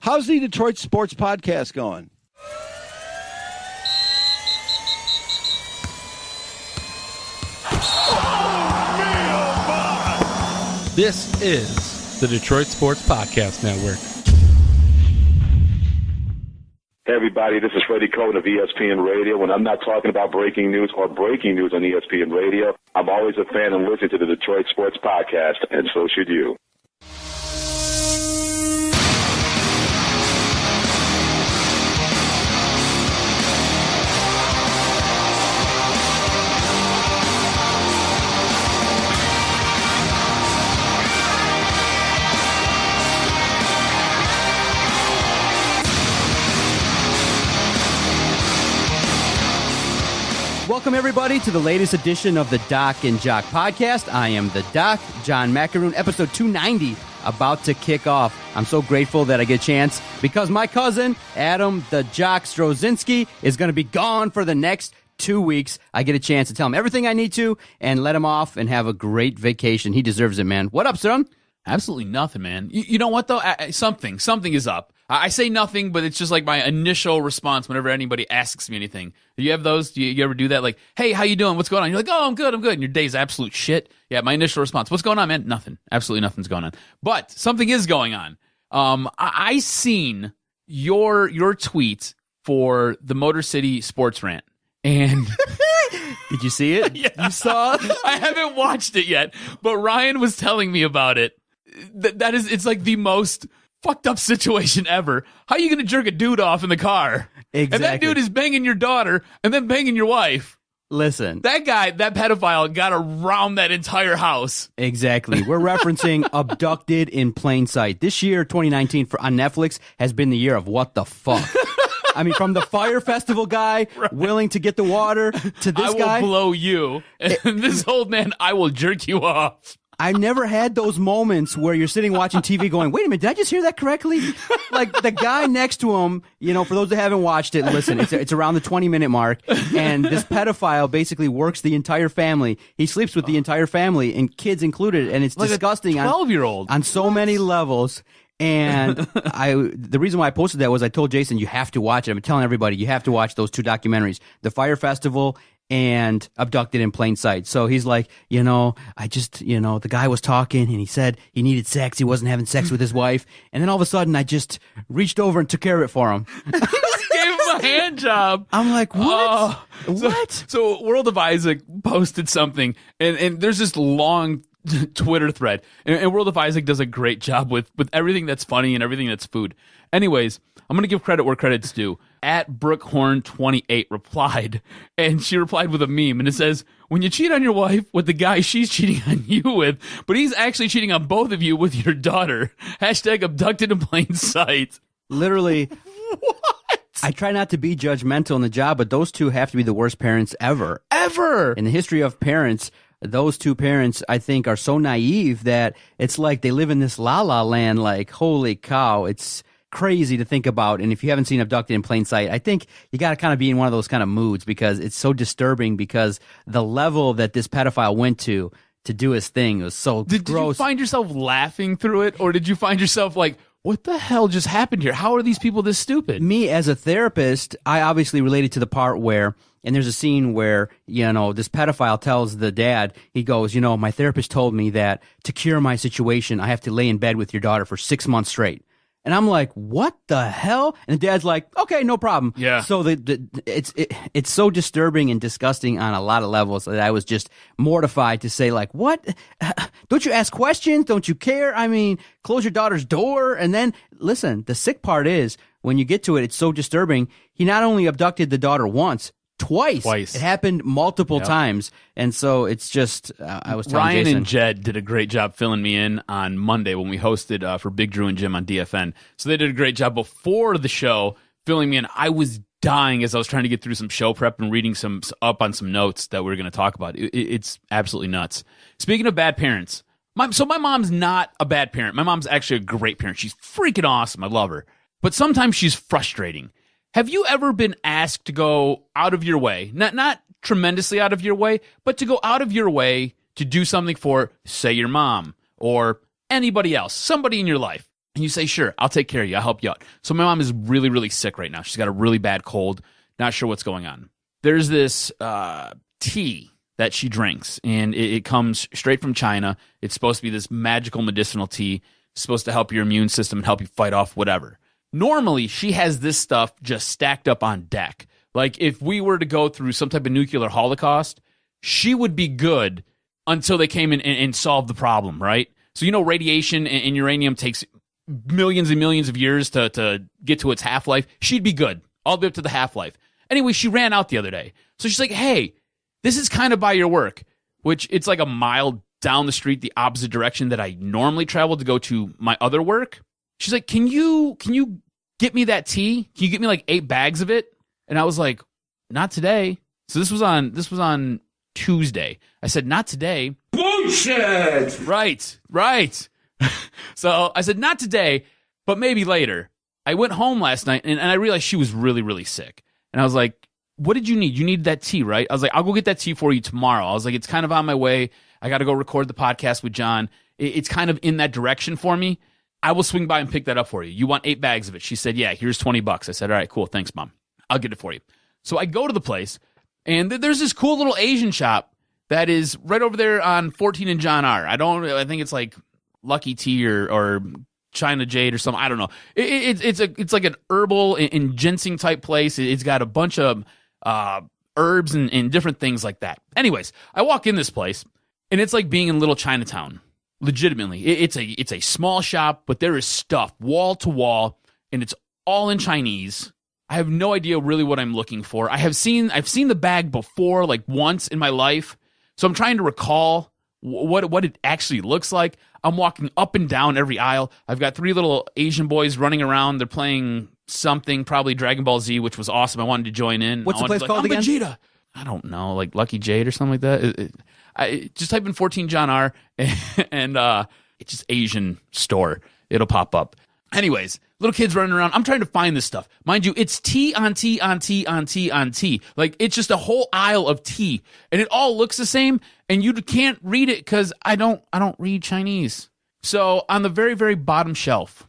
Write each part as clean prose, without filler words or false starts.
How's the Detroit Sports Podcast going? This is the Detroit Sports Podcast Network. Hey everybody, this is Freddie Cohen of ESPN Radio. When I'm not talking about breaking news or breaking news on ESPN Radio, I'm always a fan and listen to the Detroit Sports Podcast, and so should you. Welcome, everybody, to the latest edition of the Doc and Jock podcast. I am the Doc, John Macaroon, episode 290, about to kick off. I'm so grateful that I get a chance because my cousin, Adam the Jock Strozinski, is going to be gone for the next 2 weeks. I get a chance to tell him everything I need to and let him off and have a great vacation. He deserves it, man. What up, son? Absolutely nothing, man. You know what, though? Something is up. I say nothing, but it's just like my initial response whenever anybody asks me anything. Do you have those? Do you ever do that? Like, hey, how you doing? What's going on? You're like, oh, I'm good. And your day's absolute shit. Yeah, my initial response, what's going on, man? Nothing. Absolutely nothing's going on. But something is going on. I seen your tweet for the Motor City Sports Rant. And did you see it? Yeah. You saw it? I haven't watched it yet, but Ryan was telling me about it. It's like the most fucked up situation ever. How are you going to jerk a dude off in the car? Exactly. And that dude is banging your daughter and then banging your wife. Listen. That guy, that pedophile, got around that entire house. Exactly. We're referencing Abducted in Plain Sight. This year, 2019, on Netflix, has been the year of what the fuck. I mean, from the Fire Festival guy willing to get the water to this guy. I will blow you. And this old man, I will jerk you off. I've never had those moments where you're sitting watching TV going, wait a minute, did I just hear that correctly? Like the guy next to him, you know, for those that haven't watched it, listen, it's around the 20-minute mark, and this pedophile basically works the entire family. He sleeps with the entire family, and kids included, and it's like disgusting. 12-year-old. On so many levels. And the reason why I posted that was I told Jason, you have to watch it. I'm telling everybody, you have to watch those two documentaries, the Fire Festival and Abducted in Plain Sight. So he's like, the guy was talking and he said he needed sex. He wasn't having sex with his wife. And then all of a sudden I just reached over and took care of it for him. Gave him a hand job. I'm like, what? What? So World of Isaac posted something and there's this long Twitter thread. And World of Isaac does a great job with everything that's funny and everything that's food. Anyways, I'm going to give credit where credit's due. At Brookhorn28 replied, and she replied with a meme, and it says, when you cheat on your wife with the guy she's cheating on you with, but he's actually cheating on both of you with your daughter. Hashtag abducted in plain sight. Literally. What? I try not to be judgmental in the job, but those two have to be the worst parents ever. Ever! In the history of parents, those two parents, I think, are so naive that it's like they live in this la-la land, like, holy cow, it's crazy to think about. And if you haven't seen Abducted in Plain Sight, I think you got to kind of be in one of those kind of moods because it's so disturbing because the level that this pedophile went to do his thing was so gross. Did you find yourself laughing through it, or did you find yourself like, what the hell just happened here? How are these people this stupid? Me, as a therapist, I obviously related to the part where, and there's a scene where, this pedophile tells the dad, he goes, my therapist told me that to cure my situation, I have to lay in bed with your daughter for 6 months straight. And I'm like, what the hell? And the dad's like, okay, no problem. Yeah. So it's so disturbing and disgusting on a lot of levels that I was just mortified to say, like, what? Don't you ask questions? Don't you care? I mean, close your daughter's door. And then, listen, the sick part is, when you get to it, it's so disturbing. He not only abducted the daughter once, twice. It happened multiple times. And so it's just, I was telling Ryan Jason. and Jed did a great job filling me in on Monday when we hosted for Big Drew and Jim on DFN. So they did a great job before the show filling me in. I was dying as I was trying to get through some show prep and reading up on some notes that we were going to talk about. It's absolutely nuts. Speaking of bad parents, my mom's not a bad parent. My mom's actually a great parent. She's freaking awesome. I love her. But sometimes she's frustrating. Have you ever been asked to go out of your way, not tremendously out of your way, but to go out of your way to do something for, say, your mom or anybody else, somebody in your life? And you say, sure, I'll take care of you. I'll help you out. So my mom is really, really sick right now. She's got a really bad cold. Not sure what's going on. There's this tea that she drinks, and it comes straight from China. It's supposed to be this magical medicinal tea. It's supposed to help your immune system and help you fight off whatever. Normally, she has this stuff just stacked up on deck. Like, if we were to go through some type of nuclear holocaust, she would be good until they came in and solved the problem, right? So, radiation and uranium takes millions and millions of years to get to its half-life. She'd be good all the way up to the half-life. Anyway, she ran out the other day. So she's like, hey, this is kind of by your work, which it's like a mile down the street, the opposite direction that I normally travel to go to my other work. She's like, can you get me that tea? Can you get me like 8 bags of it? And I was like, not today. So this was on Tuesday. I said, not today. Bullshit! Right. So I said, not today, but maybe later. I went home last night and I realized she was really, really sick. And I was like, what did you need? You need that tea, right? I was like, I'll go get that tea for you tomorrow. I was like, it's kind of on my way. I got to go record the podcast with John. It's kind of in that direction for me. I will swing by and pick that up for you. You want 8 bags of it? She said, yeah, here's $20. I said, all right, cool. Thanks, Mom. I'll get it for you. So I go to the place, and there's this cool little Asian shop that is right over there on 14 and John R. I think it's like Lucky Tea or China Jade or something. I don't know. It's like an herbal and ginseng type place. It's got a bunch of herbs and different things like that. Anyways, I walk in this place, and it's like being in Little Chinatown. Legitimately, it's a small shop, but there is stuff wall to wall, and it's all in Chinese. I have no idea really what I'm looking for. I've seen the bag before, like once in my life, so I'm trying to recall what it actually looks like. I'm walking up and down every aisle. I've got 3 little Asian boys running around. They're playing something, probably Dragon Ball Z, which was awesome. I wanted to join in. What's the place called again? Vegeta. I don't know, like Lucky Jade or something like that. I just type in 14 John R and it's just Asian store. It'll pop up. Anyways, little kids running around. I'm trying to find this stuff. Mind you, it's tea on tea on tea on tea on tea. Like, it's just a whole aisle of tea, and it all looks the same, and you can't read it because I don't read Chinese. So on the very, very bottom shelf,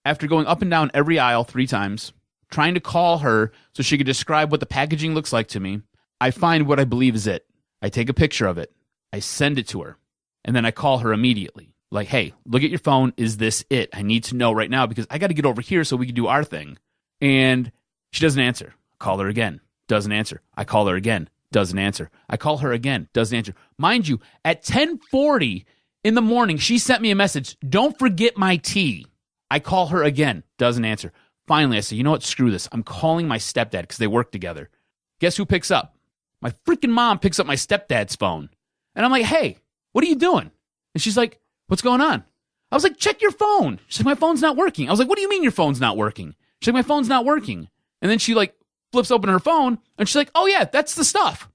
after going up and down every aisle 3 times, trying to call her so she could describe what the packaging looks like to me, I find what I believe is it. I take a picture of it. I send it to her, and then I call her immediately. Like, hey, look at your phone. Is this it? I need to know right now because I got to get over here so we can do our thing. And she doesn't answer. I call her again. Doesn't answer. I call her again. Doesn't answer. I call her again. Doesn't answer. Mind you, at 10:40 in the morning, she sent me a message. Don't forget my tea. I call her again. Doesn't answer. Finally, I say, you know what? Screw this. I'm calling my stepdad because they work together. Guess who picks up? My freaking mom picks up my stepdad's phone. And I'm like, hey, what are you doing? And she's like, what's going on? I was like, check your phone. She's like, my phone's not working. I was like, what do you mean your phone's not working? She's like, my phone's not working. And then she like flips open her phone and she's like, oh yeah, that's the stuff.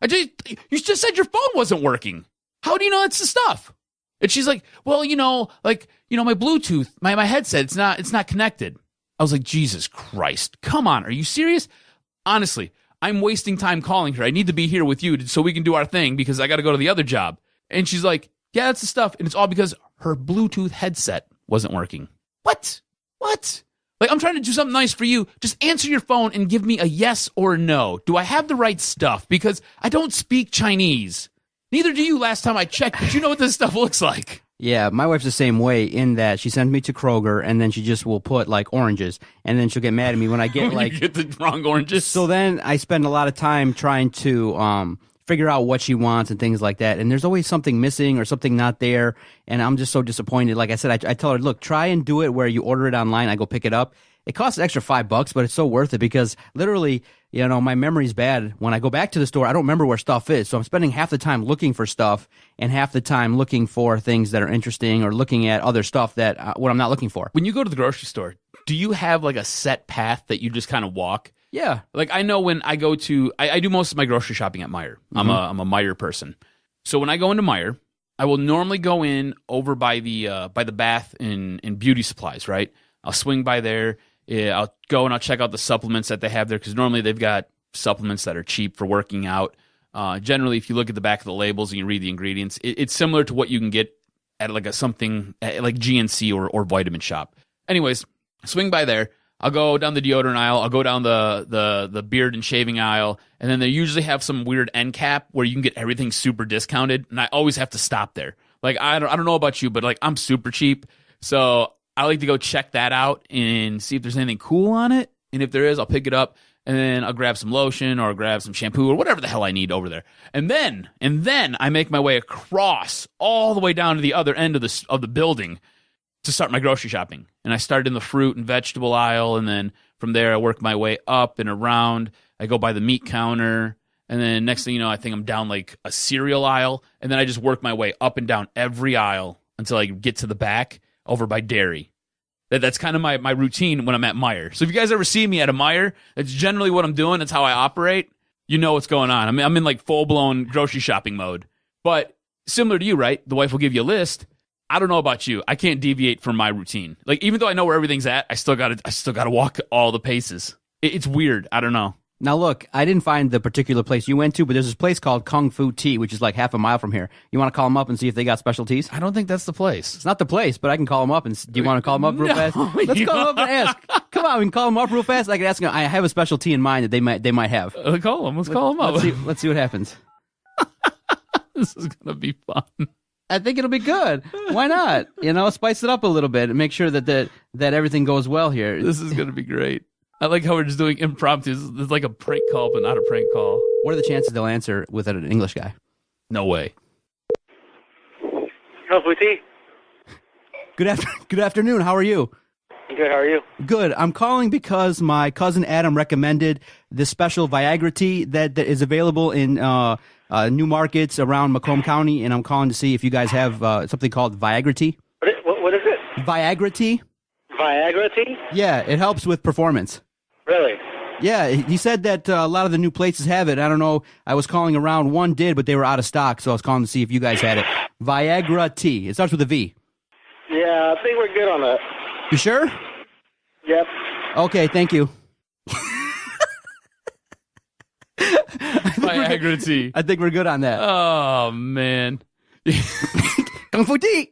You just said your phone wasn't working. How do you know that's the stuff? And she's like, well, my Bluetooth, my headset, it's not connected. I was like, Jesus Christ, come on. Are you serious? Honestly, I'm wasting time calling her. I need to be here with you so we can do our thing because I got to go to the other job. And she's like, yeah, that's the stuff. And it's all because her Bluetooth headset wasn't working. What? Like, I'm trying to do something nice for you. Just answer your phone and give me a yes or no. Do I have the right stuff? Because I don't speak Chinese. Neither do you last time I checked, but you know what this stuff looks like. Yeah, my wife's the same way in that she sends me to Kroger and then she just will put like oranges and then she'll get mad at me when I get like you get the wrong oranges. So then I spend a lot of time trying to figure out what she wants and things like that. And there's always something missing or something not there. And I'm just so disappointed. Like I said, I tell her, look, try and do it where you order it online. I go pick it up. It costs an extra $5, but it's so worth it because literally, my memory's bad. When I go back to the store, I don't remember where stuff is. So I'm spending half the time looking for stuff and half the time looking for things that are interesting or looking at other stuff that what I'm not looking for. When you go to the grocery store, do you have like a set path that you just kind of walk? Yeah. Like I know when I go to, I do most of my grocery shopping at Meijer. I'm a Meijer person. So when I go into Meijer, I will normally go in over by the bath and beauty supplies, right? I'll swing by there. Yeah, I'll go and I'll check out the supplements that they have there because normally they've got supplements that are cheap for working out. Generally, if you look at the back of the labels and you read the ingredients, it's similar to what you can get at like something like GNC or Vitamin Shop. Anyways, swing by there. I'll go down the deodorant aisle. I'll go down the beard and shaving aisle. And then they usually have some weird end cap where you can get everything super discounted. And I always have to stop there. Like, I don't know about you, but like I'm super cheap. So I like to go check that out and see if there's anything cool on it. And if there is, I'll pick it up. And then I'll grab some lotion or grab some shampoo or whatever the hell I need over there. And then I make my way across all the way down to the other end of the building to start my grocery shopping. And I start in the fruit and vegetable aisle, and then from there I work my way up and around. I go by the meat counter, and then next thing you know, I think I'm down like a cereal aisle, and then I just work my way up and down every aisle until I get to the back over by dairy. That's kind of my routine when I'm at Meijer. So if you guys ever see me at a Meijer, that's generally what I'm doing. That's how I operate. You know what's going on. I mean, I'm in like full-blown grocery shopping mode. But similar to you, right? The wife will give you a list. I don't know about you. I can't deviate from my routine. Like, even though I know where everything's at, I still gotta walk all the paces. It's weird. I don't know. Now, look, I didn't find the particular place you went to, but there's this place called Kung Fu Tea, which is like half a mile from here. You want to call them up and see if they got special teas? I don't think that's the place. It's not the place, but I can call them up. And do you want to call them up real fast? Let's call them up and ask. Come on, we can call them up real fast. I can ask them. I have a special tea in mind that they might have. Call them. Let's call them up. Let's see what happens. This is gonna be fun. I think it'll be good. Why not? Spice it up a little bit and make sure that everything goes well here. This is going to be great. I like how we're just doing impromptu. It's like a prank call, but not a prank call. What are the chances they'll answer with an English guy? No way. Hello, Tea. Good afternoon. How are you? Good. How are you? Good. I'm calling because my cousin Adam recommended this special Viagra tea that is available in new markets around Macomb County, and I'm calling to see if you guys have something called Viagra tea. What is it? Viagra tea? Viagra tea? Yeah, it helps with performance. Really? Yeah, he said that a lot of the new places have it. I don't know. I was calling around. One did, but they were out of stock, so I was calling to see if you guys had it. Viagra tea. It starts with a V. Yeah, I think we're good on that. You sure? Yep. Okay, thank you. Viagra tea. I think we're good on that. Oh man. Kung Fu tea.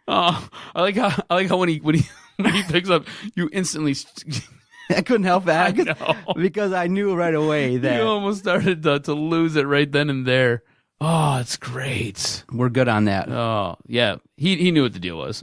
Oh, I like how when he picks up, you instantly. I couldn't help that. I know. Because I knew right away that you almost started to lose it right then and there. Oh, it's great. We're good on that. Oh, yeah. He knew what the deal was.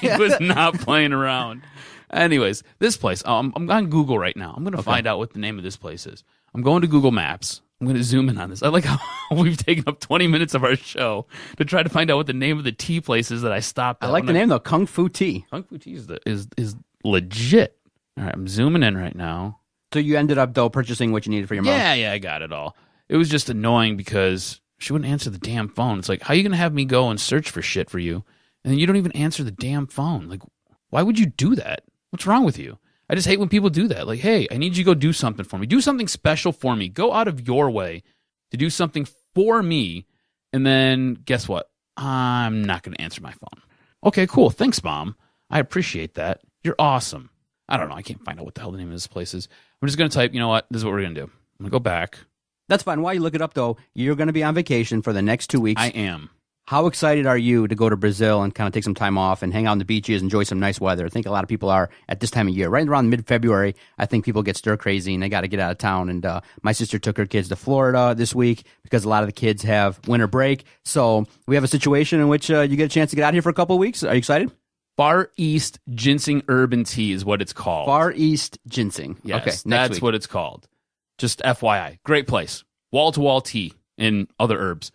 He was not playing around. Anyways, this place, I'm on Google right now. I'm going to find out what the name of this place is. I'm going to Google Maps. I'm going to zoom in on this. I like how we've taken up 20 minutes of our show to try to find out what the name of the tea place is that I stopped at. I like the name, though. Kung Fu Tea. Kung Fu Tea is legit. All right, I'm zooming in right now. So you ended up, though, purchasing what you needed for your mom? Yeah, I got it all. It was just annoying because she wouldn't answer the damn phone. It's like, how are you going to have me go and search for shit for you, and then you don't even answer the damn phone? Like, why would you do that? What's wrong with you? I just hate when people do that. Like, hey, I need you to go do something for me. Do something special for me. Go out of your way to do something for me, and then guess what? I'm not going to answer my phone. Okay, cool. Thanks, Mom. I appreciate that. You're awesome. I don't know. I can't find out what the hell the name of this place is. I'm just going to type, you know what? This is what we're going to do. I'm going to go back. That's fine. While you look it up, though, you're going to be on vacation for the next 2 weeks. I am. How excited are you to go to Brazil and kind of take some time off and hang out on the beaches, enjoy some nice weather? I think a lot of people are at this time of year. Right around mid-February, I think people get stir crazy and they got to get out of town. And my sister took her kids to Florida this week because a lot of the kids have winter break. So we have a situation in which you get a chance to get out here for a couple of weeks. Are you excited? Far East Ginseng Urban Tea is what it's called. Far East Ginseng. Yes, okay, that's what it's called. Just FYI. Great place. Wall-to-wall tea and other herbs.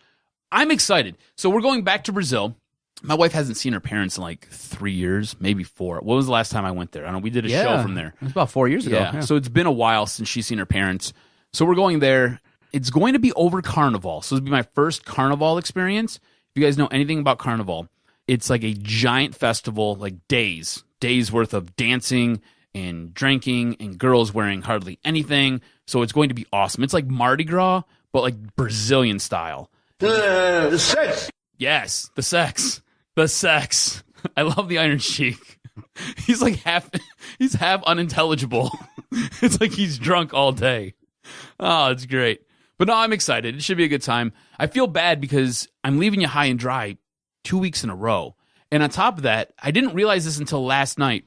I'm excited. So we're going back to Brazil. My wife hasn't seen her parents in like 3 years, maybe 4. What was the last time I went there? I don't know. We did a show from there. It was about 4 years ago. Yeah. So it's been a while since she's seen her parents. So we're going there. It's going to be over Carnival. So it'll be my first Carnival experience. If you guys know anything about Carnival, it's like a giant festival, like days worth of dancing and drinking and girls wearing hardly anything. So it's going to be awesome. It's like Mardi Gras, but like Brazilian style. The sex. Yes, the sex. The sex. I love the Iron Sheik. He's like half unintelligible. It's like he's drunk all day. Oh, it's great. But no, I'm excited. It should be a good time. I feel bad because I'm leaving you high and dry 2 weeks in a row. And on top of that, I didn't realize this until last night.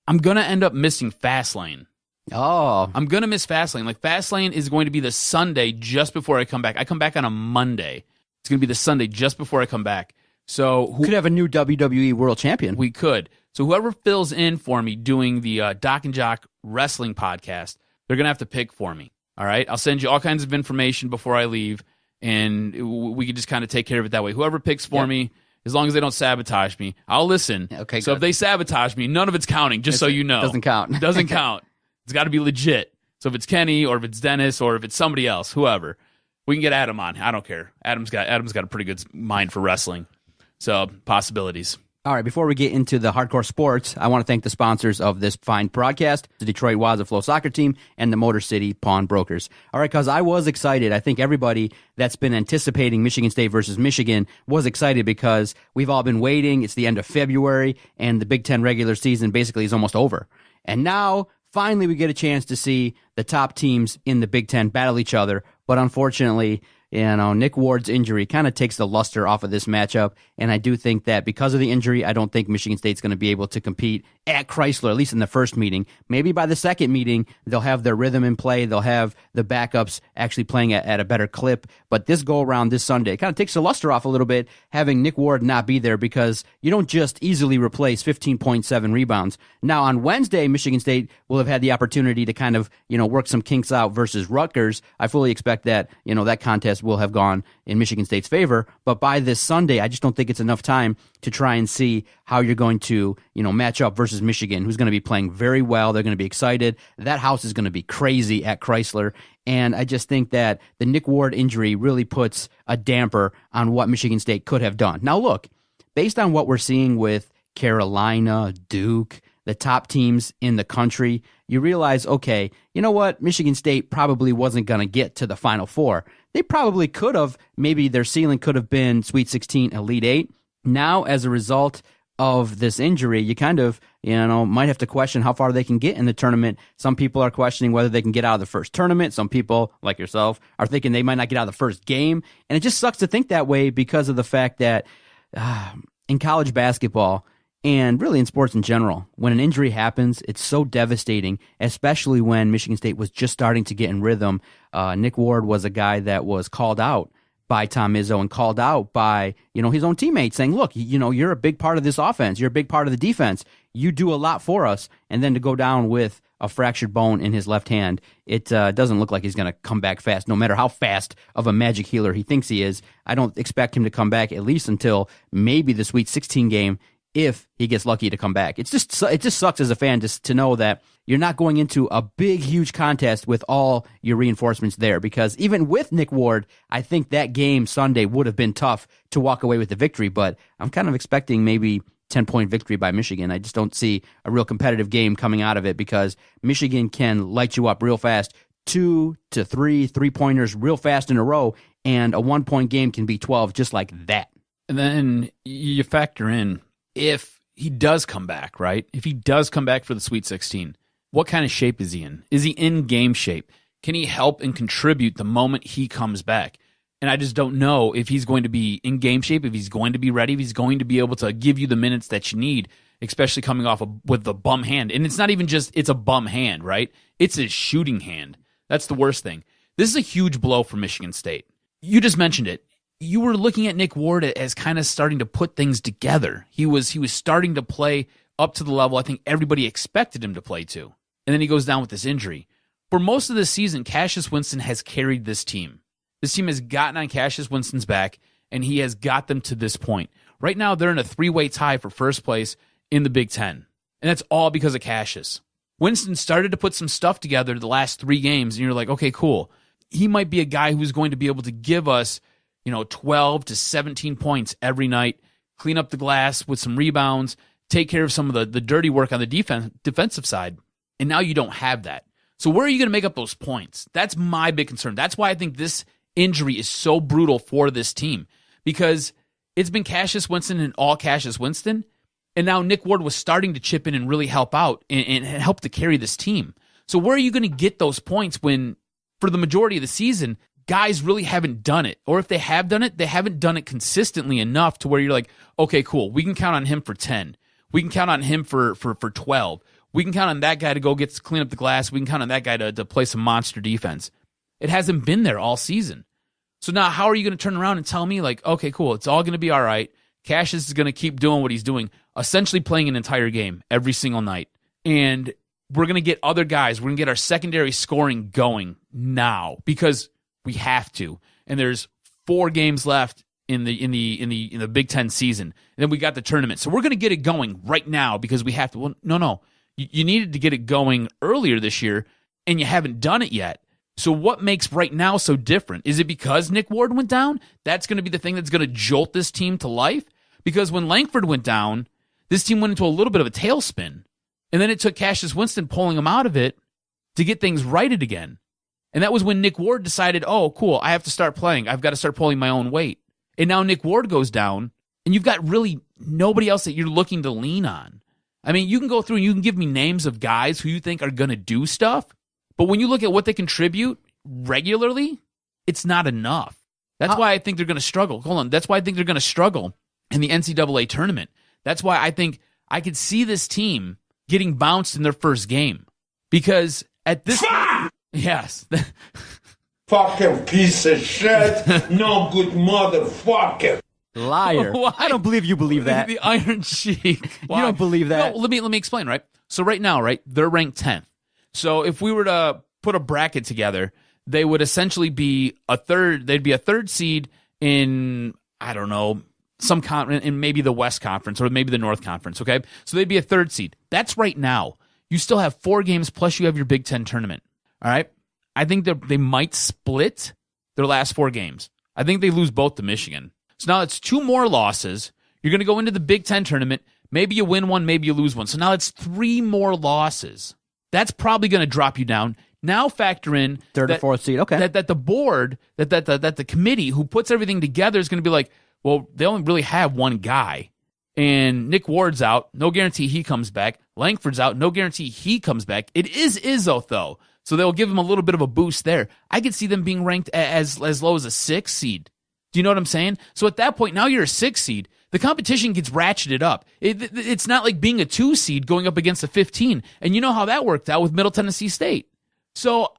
I'm going to end up missing Fastlane. Oh. I'm going to miss Fastlane. Like, Fastlane is going to be the Sunday just before I come back. I come back on a Monday. It's going to be the Sunday just before I come back. So Could have a new WWE World Champion. we could. So whoever fills in for me doing the Doc and Jock Wrestling podcast, they're going to have to pick for me. All right? I'll send you all kinds of information before I leave, and we can just kind of take care of it that way. Whoever picks for me, as long as they don't sabotage me, I'll listen. Okay, so good. if they sabotage me, none of it's counting, just so you know. Doesn't count. Doesn't count. It's got to be legit. So if it's Kenny or if it's Dennis or if it's somebody else, whoever, we can get Adam on. I don't care. Adam's got a pretty good mind for wrestling. So possibilities. All right, before we get into the hardcore sports, I want to thank the sponsors of this fine broadcast, the Detroit Waza Flow Soccer Team and the Motor City Pawn Brokers. All right, because I was excited. I think everybody that's been anticipating Michigan State versus Michigan was excited because we've all been waiting. It's the end of February, and the Big Ten regular season basically is almost over. And now, finally, we get a chance to see the top teams in the Big Ten battle each other. But unfortunately, Nick Ward's injury kind of takes the luster off of this matchup, and I do think that because of the injury, I don't think Michigan State's going to be able to compete at Chrysler, at least in the first meeting. Maybe by the second meeting, they'll have their rhythm in play. They'll have the backups actually playing at a better clip. But this go-around this Sunday, it kind of takes the luster off a little bit, having Nick Ward not be there, because you don't just easily replace 15.7 rebounds. Now, on Wednesday, Michigan State will have had the opportunity to kind of, work some kinks out versus Rutgers. I fully expect that, that contest will have gone in Michigan State's favor. But by this Sunday, I just don't think it's enough time to try and see how you're going to, match up versus Michigan, who's going to be playing very well. They're going to be excited. That house is going to be crazy at Chrysler. And I just think that the Nick Ward injury really puts a damper on what Michigan State could have done. Now, look, based on what we're seeing with Carolina, Duke, the top teams in the country, you realize, okay, you know what? Michigan State probably wasn't going to get to the Final Four. They probably could have. Maybe their ceiling could have been Sweet 16, Elite 8. Now, as a result of this injury, you kind of, might have to question how far they can get in the tournament. Some people are questioning whether they can get out of the first tournament. Some people, like yourself, are thinking they might not get out of the first game. And it just sucks to think that way because of the fact that in college basketball, and really in sports in general, when an injury happens, it's so devastating, especially when Michigan State was just starting to get in rhythm. Nick Ward was a guy that was called out by Tom Izzo and called out by, his own teammates saying, look, you're a big part of this offense. You're a big part of the defense. You do a lot for us. And then to go down with a fractured bone in his left hand, it doesn't look like he's going to come back fast, no matter how fast of a magic healer he thinks he is. I don't expect him to come back at least until maybe the Sweet 16 game, if he gets lucky to come back. It just sucks as a fan just to know that you're not going into a big, huge contest with all your reinforcements there, because even with Nick Ward, I think that game Sunday would have been tough to walk away with the victory, but I'm kind of expecting maybe 10-point victory by Michigan. I just don't see a real competitive game coming out of it, because Michigan can light you up real fast, 2 to 3 3-pointers real fast in a row, and a 1-point game can be 12 just like that. And then you factor in, if he does come back, right? If he does come back for the Sweet 16, what kind of shape is he in? Is he in game shape? Can he help and contribute the moment he comes back? And I just don't know if he's going to be in game shape, if he's going to be ready, if he's going to be able to give you the minutes that you need, especially coming off with the bum hand. And it's not even just, it's a bum hand, right? It's his shooting hand. That's the worst thing. This is a huge blow for Michigan State. You just mentioned it. You were looking at Nick Ward as kind of starting to put things together. He was starting to play up to the level I think everybody expected him to play to. And then he goes down with this injury. For most of the season, Cassius Winston has carried this team. This team has gotten on Cassius Winston's back, and he has got them to this point. Right now, they're in a 3-way tie for first place in the Big Ten. And that's all because of Cassius. Winston started to put some stuff together the last 3 games, and you're like, okay, cool. He might be a guy who's going to be able to give us 12 to 17 points every night, clean up the glass with some rebounds, take care of some of the dirty work on the defensive side. And now you don't have that. So where are you going to make up those points? That's my big concern. That's why I think this injury is so brutal for this team, because it's been Cassius Winston and all Cassius Winston. And now Nick Ward was starting to chip in and really help out and help to carry this team. So where are you going to get those points when, for the majority of the season, guys really haven't done it? Or if they have done it, they haven't done it consistently enough to where you're like, okay, cool, we can count on him for 10. We can count on him for 12. We can count on that guy to go clean up the glass. We can count on that guy to play some monster defense. It hasn't been there all season. So now how are you going to turn around and tell me, like, okay, cool, it's all going to be all right. Cassius is going to keep doing what he's doing, essentially playing an entire game every single night. And we're going to get other guys. We're going to get our secondary scoring going now because we have to. And there's 4 games left in the Big Ten season. And then we got the tournament. So we're going to get it going right now because we have to. Well, no. You needed to get it going earlier this year, and you haven't done it yet. So what makes right now so different? Is it because Nick Ward went down? That's going to be the thing that's going to jolt this team to life? Because when Langford went down, this team went into a little bit of a tailspin. And then it took Cassius Winston pulling him out of it to get things righted again. And that was when Nick Ward decided, oh, cool, I have to start playing. I've got to start pulling my own weight. And now Nick Ward goes down, and you've got really nobody else that you're looking to lean on. I mean, you can go through and you can give me names of guys who you think are going to do stuff, but when you look at what they contribute regularly, it's not enough. That's why I think they're going to struggle. Hold on. That's why I think they're going to struggle in the NCAA tournament. That's why I think I could see this team getting bounced in their first game. Because at this point, yes. Fucking piece of shit. No good motherfucker. Liar. Why? I don't believe you believe that. The Iron Sheik. You don't believe that. No, let me explain, right? So right now, right, they're ranked 10th. So if we were to put a bracket together, they would essentially be they'd be a third seed in, I don't know, some conference, in maybe the West Conference or maybe the North Conference, okay? So they'd be a third seed. That's right now. You still have 4 games plus you have your Big Ten tournament, all right? I think they might split their last 4 games. I think they lose both to Michigan. So now it's 2 more losses. You're going to go into the Big Ten tournament. Maybe you win one, maybe you lose one. So now it's 3 more losses. That's probably going to drop you down. Now factor in third or fourth seed. Okay. That the board, that the committee who puts everything together is going to be like, well, they only really have one guy. And Nick Ward's out. No guarantee he comes back. Langford's out. No guarantee he comes back. It is Izzo, though. So they'll give him a little bit of a boost there. I could see them being ranked as low as a 6 seed. Do you know what I'm saying? So at that point, now you're a 6 seed. The competition gets ratcheted up. It's not like being a 2 seed going up against a 15. And you know how that worked out with Middle Tennessee State. So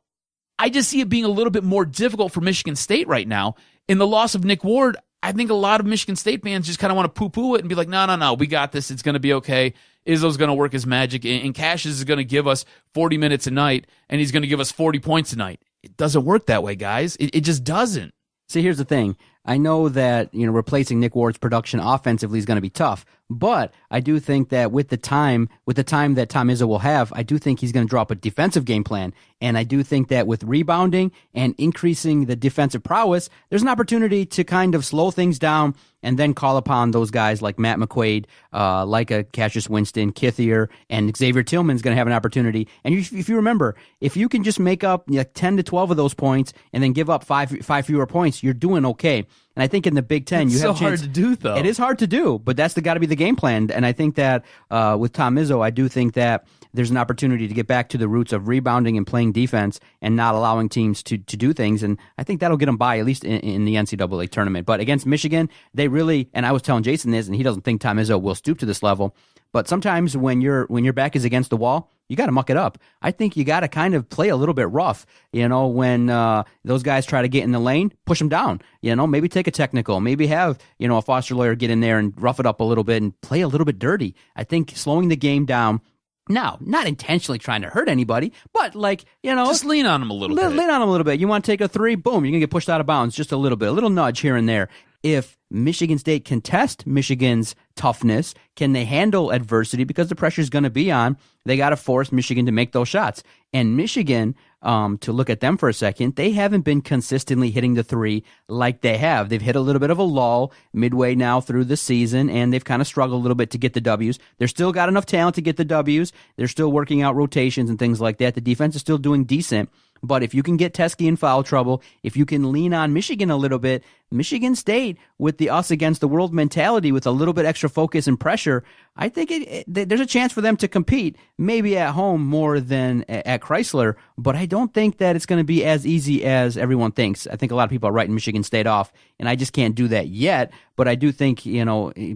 I just see it being a little bit more difficult for Michigan State right now. In the loss of Nick Ward, I think a lot of Michigan State fans just kind of want to poo-poo it and be like, no, we got this. It's going to be okay. Izzo's going to work his magic, and Cassius is going to give us 40 minutes a night, and he's going to give us 40 points a night. It doesn't work that way, guys. It just doesn't. See, here's the thing. I know that, replacing Nick Ward's production offensively is going to be tough, but I do think that with the time that Tom Izzo will have, I do think he's going to draw up a defensive game plan, and I do think that with rebounding and increasing the defensive prowess, there's an opportunity to kind of slow things down and then call upon those guys like Matt McQuaid, like a Cassius Winston, Kithier, and Xavier Tillman's going to have an opportunity. And if you remember, if you can just make up 10 to 12 of those points and then give up five fewer points, you're doing okay. And I think in the Big Ten, you have a chance. It's so hard to do, though. It is hard to do, but that's got to be the game plan. And I think that with Tom Izzo, I do think that there's an opportunity to get back to the roots of rebounding and playing defense and not allowing teams to do things. And I think that'll get them by, at least in the NCAA tournament. But against Michigan, they really, and I was telling Jason this, and he doesn't think Tom Izzo will stoop to this level. But sometimes when your back is against the wall, you got to muck it up. I think you got to kind of play a little bit rough. When those guys try to get in the lane, push them down. Maybe take a technical. Maybe have a Foster lawyer get in there and rough it up a little bit and play a little bit dirty. I think slowing the game down. Now, not intentionally trying to hurt anybody, but just lean on them a little bit. Lean on them a little bit. You want to take a 3, boom, you're going to get pushed out of bounds just a little bit, a little nudge here and there. If Michigan State can test Michigan's toughness, can they handle adversity? Because the pressure is going to be on. They got to force Michigan to make those shots. And Michigan, to look at them for a second, they haven't been consistently hitting the 3 like they have. They've hit a little bit of a lull midway now through the season, and they've kind of struggled a little bit to get the W's. They're still got enough talent to get the W's. They're still working out rotations and things like that. The defense is still doing decent. But if you can get Teskey in foul trouble, if you can lean on Michigan a little bit, Michigan State with the us against the world mentality with a little bit extra focus and pressure, I think there's a chance for them to compete, maybe at home more than at Chrysler, but I don't think that it's going to be as easy as everyone thinks. I think a lot of people are writing Michigan State off, and I just can't do that yet, but I do think,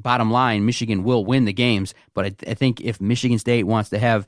bottom line, Michigan will win the games, but I think if Michigan State wants to have,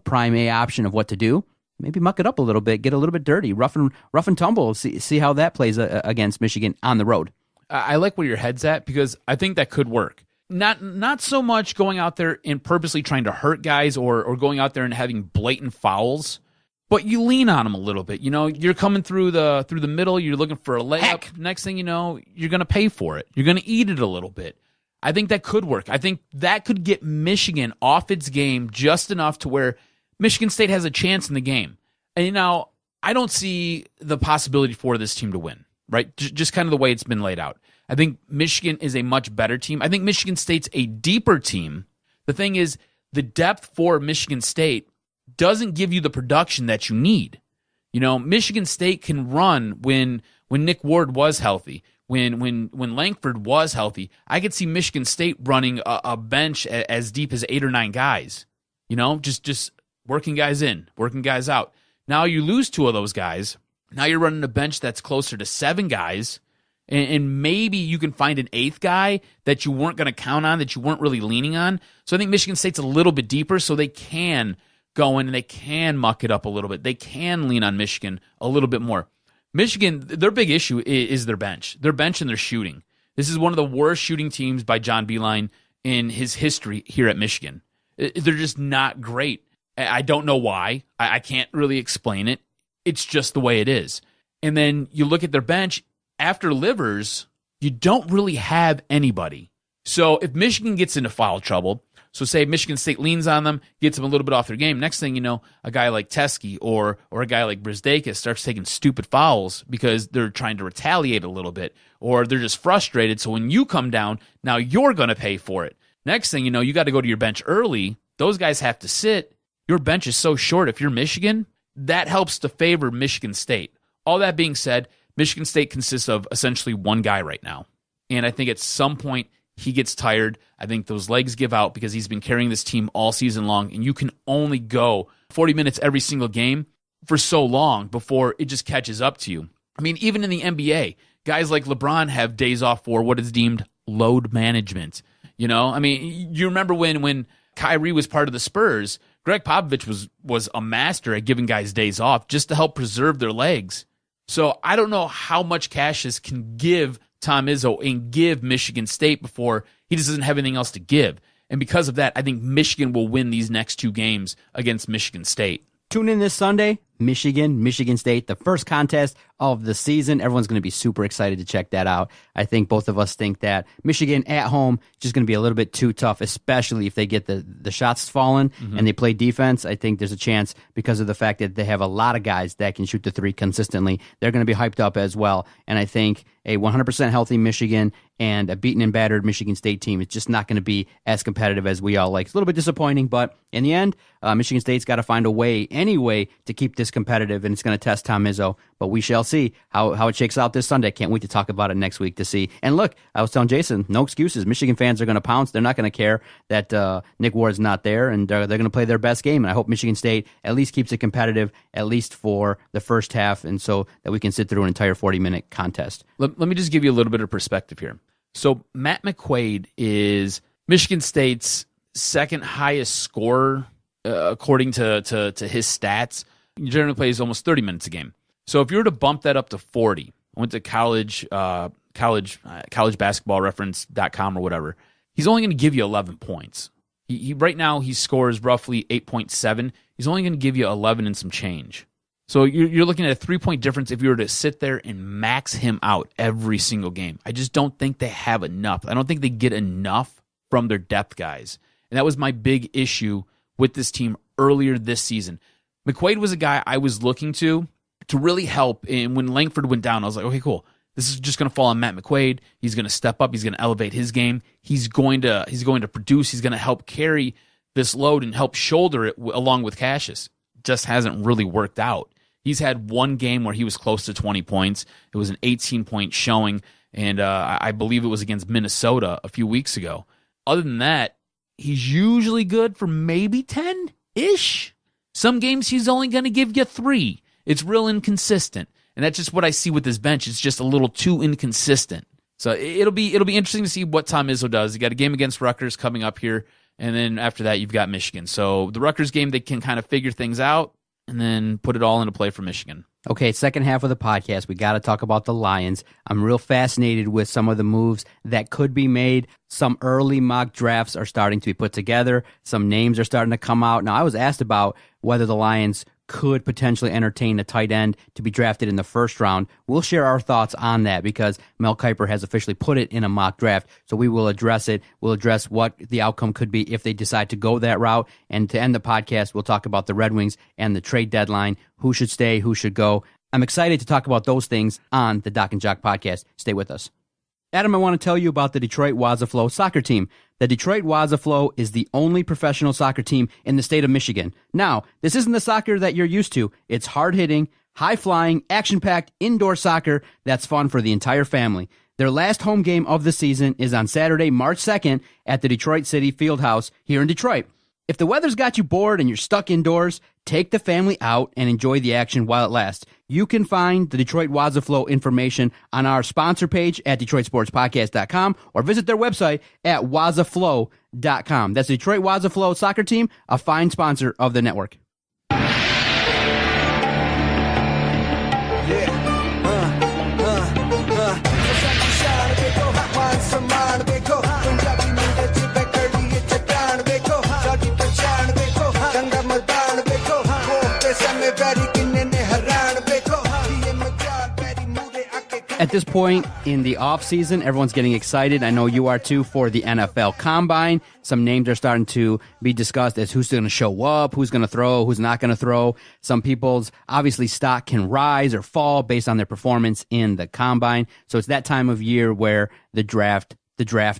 prime A option of what to do, maybe muck it up a little bit, get a little bit dirty, rough and tumble, see how that plays against Michigan on the road. I like where your head's at because I think that could work. Not so much going out there and purposely trying to hurt guys or going out there and having blatant fouls, but you lean on them a little bit. You're coming through the middle, you're looking for a layup. Heck. Next thing you know, you're going to pay for it. You're going to eat it a little bit. I think that could work. I think that could get Michigan off its game just enough to where Michigan State has a chance in the game. And I don't see the possibility for this team to win, right? Just kind of the way it's been laid out. I think Michigan is a much better team. I think Michigan State's a deeper team. The thing is, the depth for Michigan State doesn't give you the production that you need. Michigan State can run when Nick Ward was healthy, when Langford was healthy. I could see Michigan State running a bench as deep as 8 or 9 guys. Just working guys in, working guys out. Now you lose 2 of those guys. Now you're running a bench that's closer to 7 guys, and maybe you can find an 8th guy that you weren't going to count on, that you weren't really leaning on. So I think Michigan State's a little bit deeper, so they can go in and they can muck it up a little bit. They can lean on Michigan a little bit more. Michigan, their big issue is their bench. Their bench and their shooting. This is one of the worst shooting teams by John Beilein in his history here at Michigan. They're just not great. I don't know why. I can't really explain it. It's just the way it is. And then you look at their bench. After Livers, you don't really have anybody. So if Michigan gets into foul trouble, so say Michigan State leans on them, gets them a little bit off their game, next thing you know, a guy like Teskey or a guy like Brisdakis starts taking stupid fouls because they're trying to retaliate a little bit, or they're just frustrated. So when you come down, now you're going to pay for it. Next thing you know, you got to go to your bench early. Those guys have to sit. Your bench is so short. If you're Michigan, that helps to favor Michigan State. All that being said, Michigan State consists of essentially one guy right now. And I think at some point he gets tired. I think those legs give out because he's been carrying this team all season long. And you can only go 40 minutes every single game for so long before it just catches up to you. I mean, even in the NBA, guys like LeBron have days off for what is deemed load management. I mean, you remember when Kyrie was part of the Spurs, Greg Popovich was a master at giving guys days off just to help preserve their legs. So I don't know how much Cassius can give Tom Izzo and give Michigan State before he just doesn't have anything else to give. And because of that, I think Michigan will win these next 2 games against Michigan State. Tune in this Sunday, Michigan State, the first contest of the season. Everyone's going to be super excited to check that out. I think both of us think that Michigan at home is just going to be a little bit too tough, especially if they get the shots falling and they play defense. I think there's a chance because of the fact that they have a lot of guys that can shoot the 3 consistently. They're going to be hyped up as well. And I think a 100% healthy Michigan and a beaten and battered Michigan State team is just not going to be as competitive as we all like. It's a little bit disappointing, but in the end, Michigan State's got to find a way anyway to keep this competitive, and it's going to test Tom Izzo. But we shall see how it shakes out this Sunday. Can't wait to talk about it next week to see. And look, I was telling Jason, no excuses. Michigan fans are going to pounce. They're not going to care that Nick Ward's not there, and they're going to play their best game. And I hope Michigan State at least keeps it competitive, at least for the first half, and so that we can sit through an entire 40-minute contest. Let me just give you a little bit of perspective here. So Matt McQuaid is Michigan State's second highest scorer according to his stats. He generally plays almost 30 minutes a game. So if you were to bump that up to 40, I went to collegebasketballreference.com or whatever, he's only going to give you 11 points. He right now he scores roughly 8.7. He's only going to give you 11 and some change. So you're looking at a 3-point difference if you were to sit there and max him out every single game. I just don't think they have enough. I don't think they get enough from their depth guys. And that was my big issue with this team earlier this season. McQuaid was a guy I was looking to really help. And when Langford went down, I was like, okay, cool. This is just going to fall on Matt McQuaid. He's going to step up. He's going to elevate his game. He's going to produce. He's going to help carry this load and help shoulder it along with Cassius. Just hasn't really worked out. He's had one game where he was close to 20 points. It was an 18-point showing, and I believe it was against Minnesota a few weeks ago. Other than that, he's usually good for maybe 10-ish. Some games he's only going to give you 3. It's real inconsistent, and that's just what I see with this bench. It's just a little too inconsistent. So it'll be interesting to see what Tom Izzo does. You got a game against Rutgers coming up here, and then after that you've got Michigan. So the Rutgers game, they can kind of figure things out and then put it all into play for Michigan. Okay, second half of the podcast, we got to talk about the Lions. I'm real fascinated with some of the moves that could be made. Some early mock drafts are starting to be put together. Some names are starting to come out. Now, I was asked about whether the Lions could potentially entertain a tight end to be drafted in the first round. We'll share our thoughts on that because Mel Kiper has officially put it in a mock draft, so we will address it. We'll address what the outcome could be if they decide to go that route. And to end the podcast, we'll talk about the Red Wings and the trade deadline, who should stay, who should go. I'm excited to talk about those things on the Doc and Jock podcast. Stay with us. Adam, I want to tell you about the Detroit Wazaflow soccer team. The Detroit Wazaflow is the only professional soccer team in the state of Michigan. Now, this isn't the soccer that you're used to. It's hard-hitting, high-flying, action-packed indoor soccer that's fun for the entire family. Their last home game of the season is on Saturday, March 2nd at the Detroit City Fieldhouse here in Detroit. If the weather's got you bored and you're stuck indoors, take the family out and enjoy the action while it lasts. You can find the Detroit Wazaflow information on our sponsor page at DetroitSportsPodcast.com or visit their website at wazaflow.com. That's the Detroit Wazaflow soccer team, a fine sponsor of the network. At this point in the offseason, everyone's getting excited. I know you are too for the NFL Combine. Some names are starting to be discussed as who's going to show up, who's going to throw, who's not going to throw. Some people's obviously stock can rise or fall based on their performance in the Combine. So it's that time of year where the draft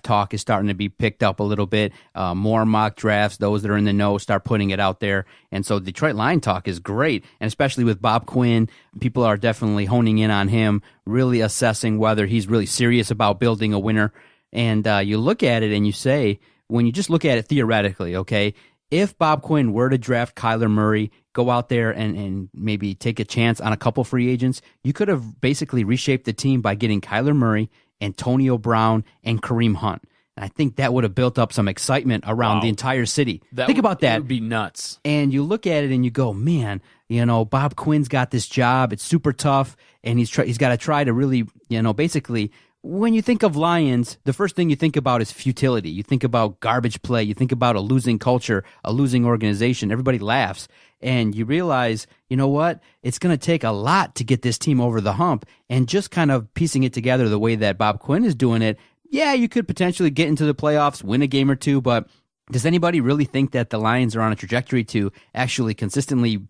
talk is starting to be picked up a little bit. More mock drafts, those that are in the know start putting it out there. And so Detroit Lion talk is great. And especially with Bob Quinn, people are definitely honing in on him, really assessing whether he's really serious about building a winner. And you look at it and you say, when you just look at it theoretically, okay, if Bob Quinn were to draft Kyler Murray, go out there and maybe take a chance on a couple free agents, you could have basically reshaped the team by getting Kyler Murray, Antonio Brown, and Kareem Hunt. And I think that would have built up some excitement around the entire city. Think about that. It would be nuts. And you look at it and you go, man, Bob Quinn's got this job. It's super tough. And he's got to try to really, basically, when you think of Lions, the first thing you think about is futility. You think about garbage play. You think about a losing culture, a losing organization. Everybody laughs. And you realize, you know what? It's going to take a lot to get this team over the hump. And just kind of piecing it together the way that Bob Quinn is doing it, yeah, you could potentially get into the playoffs, win a game or two, but does anybody really think that the Lions are on a trajectory to actually consistently,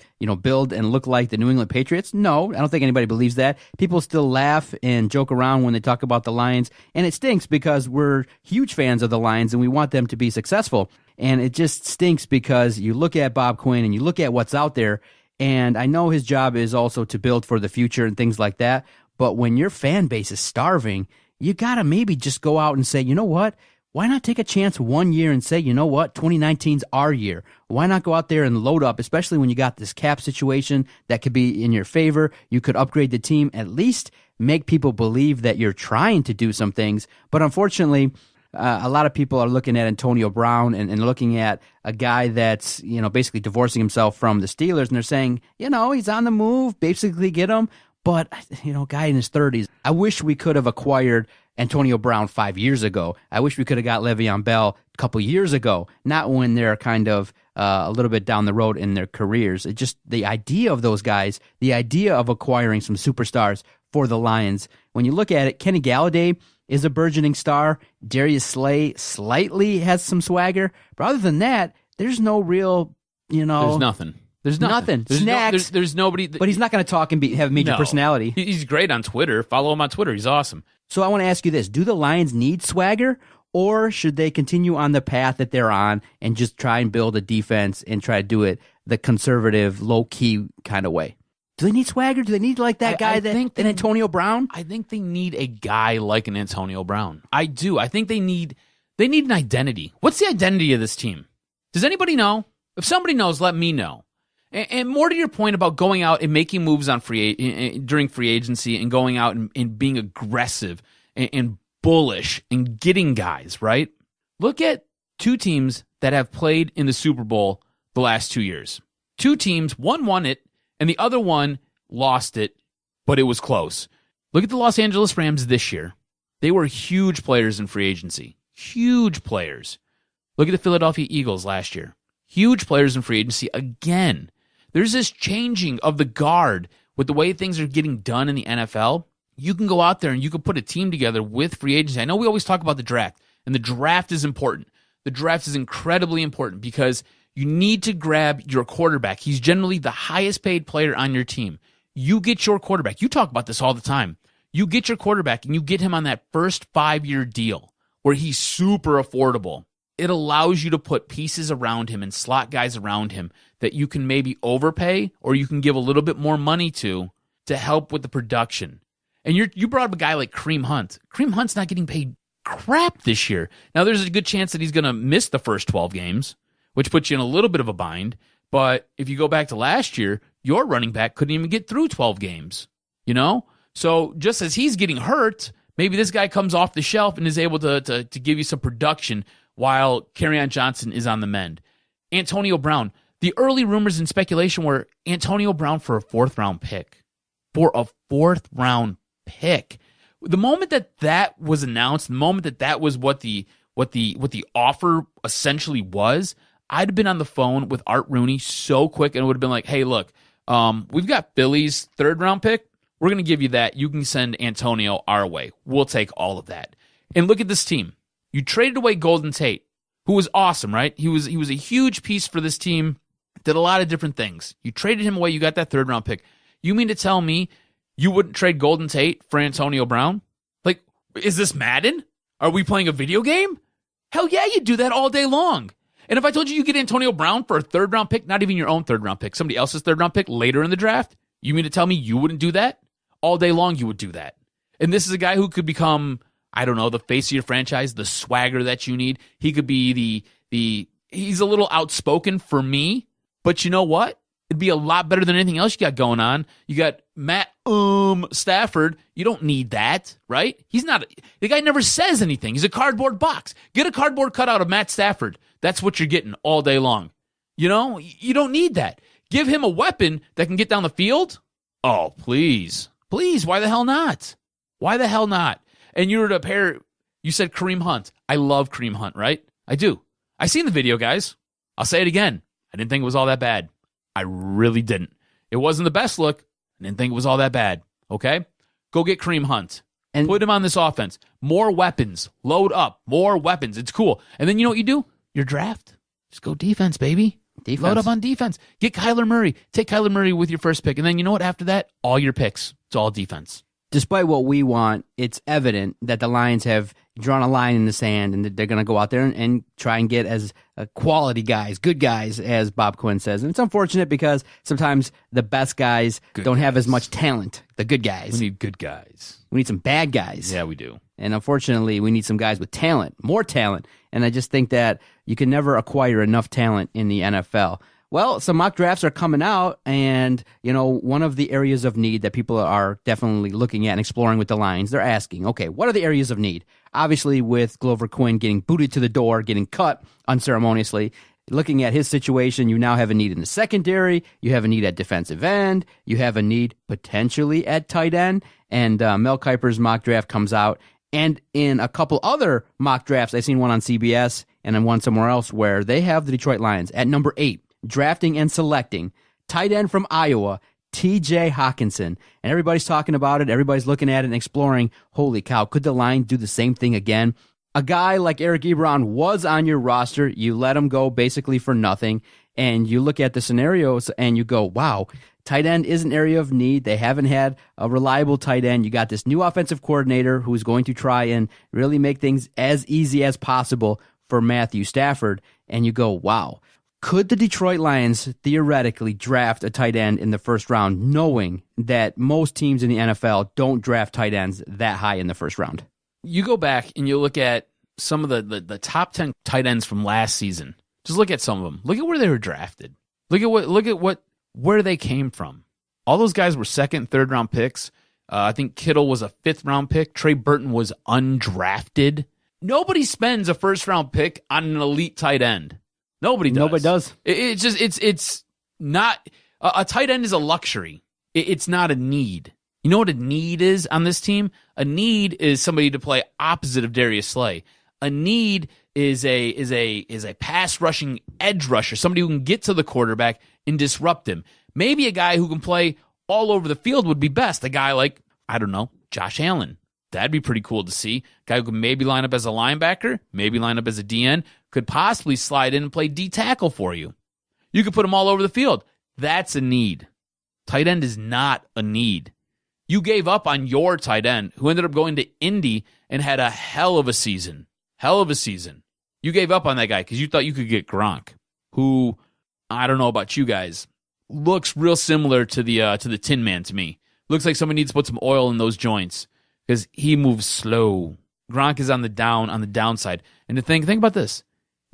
build and look like the New England Patriots? No, I don't think anybody believes that. People still laugh and joke around when they talk about the Lions, and it stinks because we're huge fans of the Lions and we want them to be successful. And it just stinks because you look at Bob Quinn and you look at what's out there, and I know his job is also to build for the future and things like that, but when your fan base is starving, you got to maybe just go out and say, you know what? Why not take a chance 1 year and say, you know what, 2019's our year? Why not go out there and load up, especially when you got this cap situation that could be in your favor? You could upgrade the team, at least make people believe that you're trying to do some things. But unfortunately, a lot of people are looking at Antonio Brown and looking at a guy that's, basically divorcing himself from the Steelers, and they're saying, he's on the move, basically get him. But, guy in his 30s, I wish we could have acquired Antonio Brown 5 years ago. I wish we could have got Le'Veon Bell a couple years ago, not when they're kind of a little bit down the road in their careers. It just the idea of those guys, the idea of acquiring some superstars for the Lions. When you look at it, Kenny Galladay is a burgeoning star. Darius Slay slightly has some swagger. But other than that, there's no real, There's nothing. There's nothing. Snacks. There's nobody. But he's not going to talk and have a major personality. He's great on Twitter. Follow him on Twitter. He's awesome. So I want to ask you this. Do the Lions need swagger, or should they continue on the path that they're on and just try and build a defense and try to do it the conservative, low-key kind of way? Do they need swagger? Do they need like that guy, think that Antonio Brown? I think they need a guy like an Antonio Brown. I do. I think they need an identity. What's the identity of this team? Does anybody know? If somebody knows, let me know. And more to your point about going out and making moves on during free agency and going out and being aggressive and bullish and getting guys, right? Look at two teams that have played in the Super Bowl the last 2 years. Two teams, one won it, and the other one lost it, but it was close. Look at the Los Angeles Rams this year. They were huge players in free agency. Huge players. Look at the Philadelphia Eagles last year. Huge players in free agency again. There's this changing of the guard with the way things are getting done in the NFL. You can go out there and you can put a team together with free agency. I know we always talk about the draft, and the draft is important. The draft is incredibly important because you need to grab your quarterback. He's generally the highest paid player on your team. You get your quarterback. You talk about this all the time. You get your quarterback and you get him on that first 5-year deal where he's super affordable. It allows you to put pieces around him and slot guys around him that you can maybe overpay or you can give a little bit more money to help with the production. And you brought up a guy like Kareem Hunt. Kareem Hunt's not getting paid crap this year. Now, there's a good chance that he's going to miss the first 12 games, which puts you in a little bit of a bind. But if you go back to last year, your running back couldn't even get through 12 games, you know? So just as he's getting hurt, maybe this guy comes off the shelf and is able to give you some production while Kerryon Johnson is on the mend. Antonio Brown. The early rumors and speculation were Antonio Brown for a 4th-round pick. For a 4th-round pick. The moment that was announced, the moment that was what the offer essentially was, I'd have been on the phone with Art Rooney so quick and it would have been like, hey, look, we've got Philly's 3rd-round pick. We're going to give you that. You can send Antonio our way. We'll take all of that. And look at this team. You traded away Golden Tate, who was awesome, right? He was a huge piece for this team, did a lot of different things. You traded him away. You got that 3rd-round pick. You mean to tell me you wouldn't trade Golden Tate for Antonio Brown? Like, is this Madden? Are we playing a video game? Hell yeah, you'd do that all day long. And if I told you get Antonio Brown for a 3rd-round pick, not even your own 3rd-round pick, somebody else's 3rd-round pick later in the draft, you mean to tell me you wouldn't do that? All day long you would do that. And this is a guy who could become, I don't know, the face of your franchise, the swagger that you need. He could be he's a little outspoken for me, but you know what? It'd be a lot better than anything else you got going on. You got Matt Stafford. You don't need that, right? The guy never says anything. He's a cardboard box. Get a cardboard cutout of Matt Stafford. That's what you're getting all day long. You know, you don't need that. Give him a weapon that can get down the field. Oh, please. Please, why the hell not? Why the hell not? And you were to pair, you said Kareem Hunt. I love Kareem Hunt, right? I do. I seen the video, guys. I'll say it again. I didn't think it was all that bad. I really didn't. It wasn't the best look. I didn't think it was all that bad. Okay? Go get Kareem Hunt. And put him on this offense. More weapons. Load up. More weapons. It's cool. And then you know what you do? Your draft. Just go defense, baby. Defense. Load up on defense. Get Kyler Murray. Take Kyler Murray with your first pick. And then you know what? After that, all your picks. It's all defense. Despite what we want, it's evident that the Lions have drawn a line in the sand and that they're going to go out there and try and get as quality guys, good guys, as Bob Quinn says. And it's unfortunate because sometimes the best guys don't have as much talent, the good guys. We need good guys. We need some bad guys. Yeah, we do. And unfortunately, we need some guys with talent, more talent. And I just think that you can never acquire enough talent in the NFL. Well, some mock drafts are coming out, and, you know, one of the areas of need that people are definitely looking at and exploring with the Lions, they're asking, okay, what are the areas of need? Obviously, with Glover Quinn getting booted to the door, getting cut unceremoniously, looking at his situation, you now have a need in the secondary, you have a need at defensive end, you have a need potentially at tight end, and Mel Kiper's mock draft comes out, and in a couple other mock drafts, I've seen one on CBS and then one somewhere else where they have the Detroit Lions at number 8. Drafting and selecting tight end from Iowa, TJ Hockenson. And everybody's talking about it. Everybody's looking at it and exploring, holy cow, could the Lions do the same thing again? A guy like Eric Ebron was on your roster. You let him go basically for nothing. And you look at the scenarios and you go, wow, tight end is an area of need. They haven't had a reliable tight end. You got this new offensive coordinator who's going to try and really make things as easy as possible for Matthew Stafford. And you go, wow. Could the Detroit Lions theoretically draft a tight end in the first round, knowing that most teams in the NFL don't draft tight ends that high in the first round? You go back and you look at some of the top 10 tight ends from last season. Just look at some of them. Look at where they were drafted. Look at where they came from. All those guys were second, third round picks. I think Kittle was a 5th round pick. Trey Burton was undrafted. Nobody spends a first round pick on an elite tight end. Nobody does. It's not a tight end is a luxury. It's not a need. You know what a need is on this team? A need is somebody to play opposite of Darius Slay. A need is a pass rushing edge rusher, somebody who can get to the quarterback and disrupt him. Maybe a guy who can play all over the field would be best. A guy like, I don't know, Josh Allen. That'd be pretty cool to see. A guy who could maybe line up as a linebacker, maybe line up as a DN, could possibly slide in and play D tackle for you. You could put him all over the field. That's a need. Tight end is not a need. You gave up on your tight end, who ended up going to Indy and had a hell of a season. Hell of a season. You gave up on that guy because you thought you could get Gronk, who, I don't know about you guys, looks real similar to the Tin Man to me. Looks like somebody needs to put some oil in those joints because he moves slow. Gronk is on the downside. And to think about this.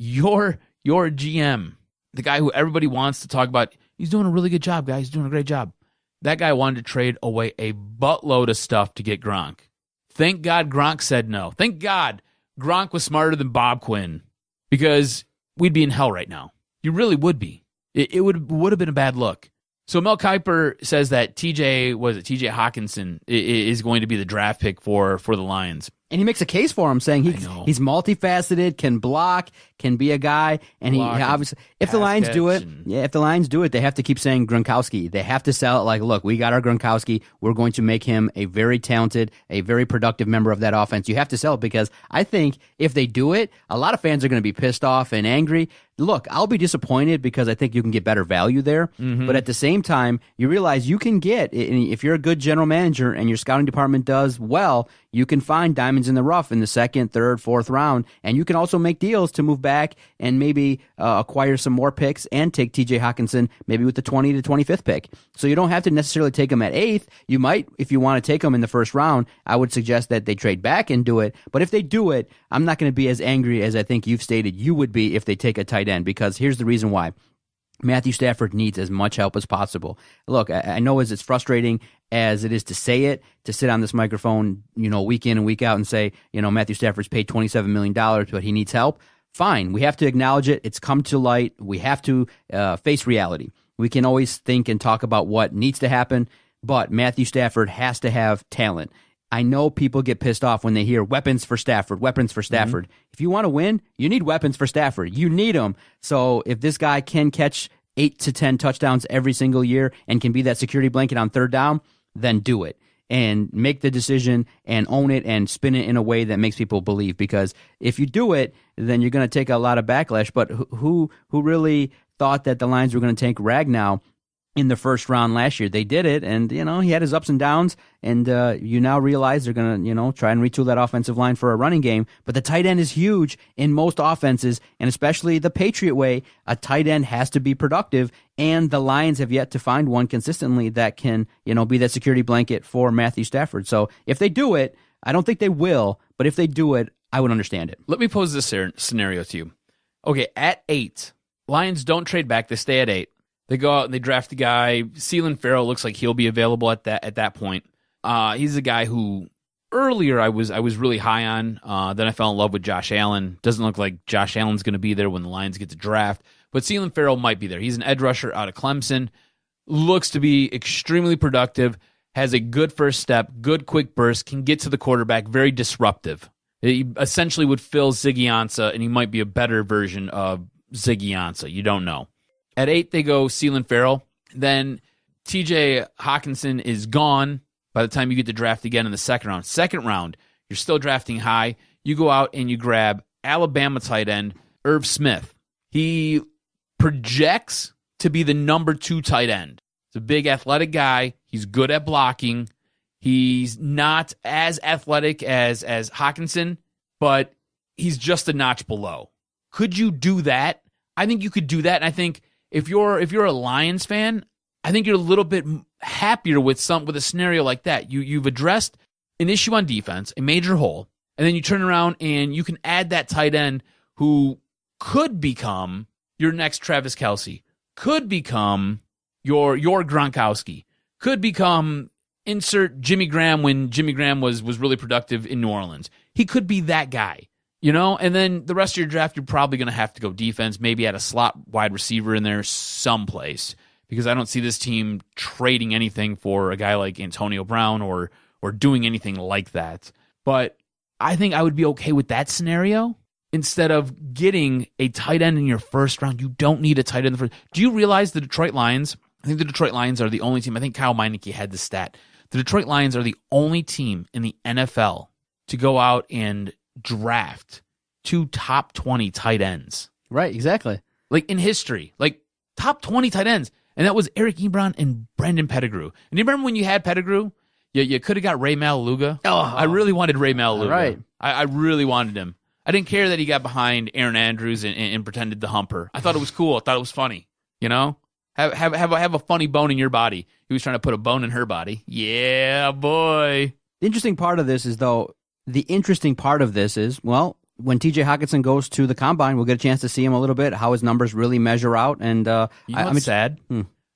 Your GM, the guy who everybody wants to talk about, he's doing a really good job, guys. He's doing a great job. That guy wanted to trade away a buttload of stuff to get Gronk. Thank God Gronk said no. Thank God Gronk was smarter than Bob Quinn, because we'd be in hell right now. You really would be. It would have been a bad look. So Mel Kiper says that TJ Hockenson is going to be the draft pick for the Lions. And he makes a case for him, saying he's multifaceted, can block, can be a guy, and he obviously, if the Lions do it, they have to keep saying Gronkowski. They have to sell it like, look, we got our Gronkowski. We're going to make him a very talented, a very productive member of that offense. You have to sell it, because I think if they do it, a lot of fans are going to be pissed off and angry. Look, I'll be disappointed because I think you can get better value there. Mm-hmm. But at the same time, you realize you can get, if you're a good general manager and your scouting department does well, you can find diamonds in the rough in the 2nd, 3rd, 4th round, and you can also make deals to move back and maybe acquire some more picks and take TJ Hockenson maybe with the 20 to 25th pick. So you don't have to necessarily take him at 8th. You might, if you want to take him in the 1st round, I would suggest that they trade back and do it. But if they do it, I'm not going to be as angry as I think you've stated you would be if they take a tight end, because here's the reason why. Matthew Stafford needs as much help as possible. Look, I know as it's frustrating as it is to say it, to sit on this microphone, week in and week out and say, Matthew Stafford's paid $27 million, but he needs help. Fine. We have to acknowledge it. It's come to light. We have to face reality. We can always think and talk about what needs to happen, but Matthew Stafford has to have talent. I know people get pissed off when they hear weapons for Stafford. Mm-hmm. If you want to win, you need weapons for Stafford. You need them. So if this guy can catch 8 to 10 touchdowns every single year and can be that security blanket on 3rd down, then do it and make the decision and own it and spin it in a way that makes people believe. Because if you do it, then you're going to take a lot of backlash. But who really thought that the Lions were going to take Ragnow in the 1st round last year? They did it, and he had his ups and downs, and you now realize they're going to try and retool that offensive line for a running game. But the tight end is huge in most offenses, and especially the Patriot way. A tight end has to be productive, and the Lions have yet to find one consistently that can be that security blanket for Matthew Stafford. So if they do it, I don't think they will, but if they do it, I would understand it. Let me pose this scenario to you. Okay, at 8, Lions don't trade back; they stay at 8. They go out and they draft the guy. Ceylon Farrell looks like he'll be available at that point. He's a guy who earlier I was really high on. Then I fell in love with Josh Allen. Doesn't look like Josh Allen's going to be there when the Lions get to draft, but Ceylon Farrell might be there. He's an edge rusher out of Clemson. Looks to be extremely productive. Has a good first step, good quick burst, can get to the quarterback, very disruptive. He essentially would fill Ziggy Ansah, and he might be a better version of Ziggy Ansah. You don't know. At 8, they go Ceylon Farrell. Then TJ Hockenson is gone by the time you get to draft again in the 2nd round. 2nd round, you're still drafting high. You go out and you grab Alabama tight end Irv Smith. He projects to be the number 2 tight end. He's a big athletic guy. He's good at blocking. He's not as athletic as Hockenson, but he's just a notch below. Could you do that I think you could do that. And I think if you're a Lions fan, I think you're a little bit happier with a scenario like that. You've addressed an issue on defense, a major hole, and then you turn around and you can add that tight end who could become your next Travis Kelce, could become your Gronkowski, could become insert Jimmy Graham when Jimmy Graham was really productive in New Orleans. He could be that guy, and then the rest of your draft, you're probably going to have to go defense, maybe add a slot wide receiver in there someplace, because I don't see this team trading anything for a guy like Antonio Brown or doing anything like that. But I think I would be okay with that scenario instead of getting a tight end in your first round. You don't need a tight end in the first. Do you realize the Detroit Lions? I think the Detroit Lions are the only team. I think Kyle Meineke had the stat. The Detroit Lions are the only team in the NFL to go out and draft 2 top 20 tight ends. Right, exactly. Like in history, like top 20 tight ends. And that was Eric Ebron and Brandon Pettigrew. And you remember when you had Pettigrew? You could have got Ray Maluga. Oh, I really wanted Ray Maluga. Right. I really wanted him. I didn't care that he got behind Aaron Andrews and pretended to hump her. I thought it was cool. I thought it was funny. Have a funny bone in your body. He was trying to put a bone in her body. Yeah, boy. The interesting part of this is, well, when TJ Hockenson goes to the combine, we'll get a chance to see him a little bit, how his numbers really measure out. And I'm sad.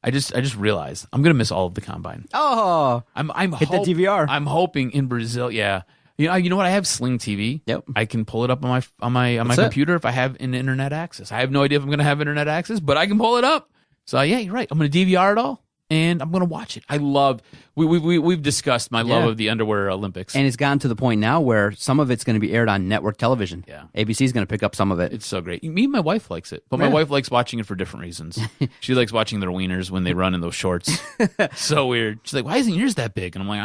I just realized I'm gonna miss all of the combine. Oh, I'm hit that DVR. I'm hoping in Brazil. Yeah, you know what? I have Sling TV. Yep. I can pull it up on my computer if I have an internet access. I have no idea if I'm gonna have internet access, but I can pull it up. So yeah, you're right. I'm gonna DVR it all, and I'm gonna watch it. I love. We've discussed my love of the underwear Olympics, and it's gotten to the point now where some of it's going to be aired on network television. Yeah, ABC is going to pick up some of it. It's so great. Me and my wife likes it, but my wife likes watching it for different reasons. She likes watching their wieners when they run in those shorts. So weird. She's like, "Why isn't yours that big?" And I'm like,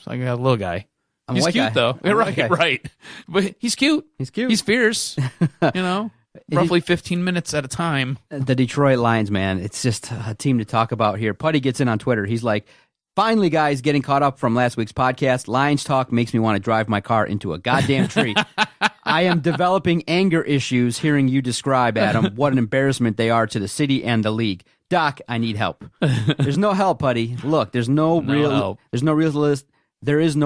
"I got a little guy." He's cute though. Right. But he's cute. He's cute. He's fierce. Roughly 15 minutes at a time. The Detroit Lions, man, it's just a team to talk about here. Putty gets in on Twitter. He's like, finally, guys, getting caught up from last week's podcast. Lions talk makes me want to drive my car into a goddamn tree. I am developing anger issues hearing you describe, Adam, what an embarrassment they are to the city and the league. Doc, I need help. There's no help, Putty. Look, there is no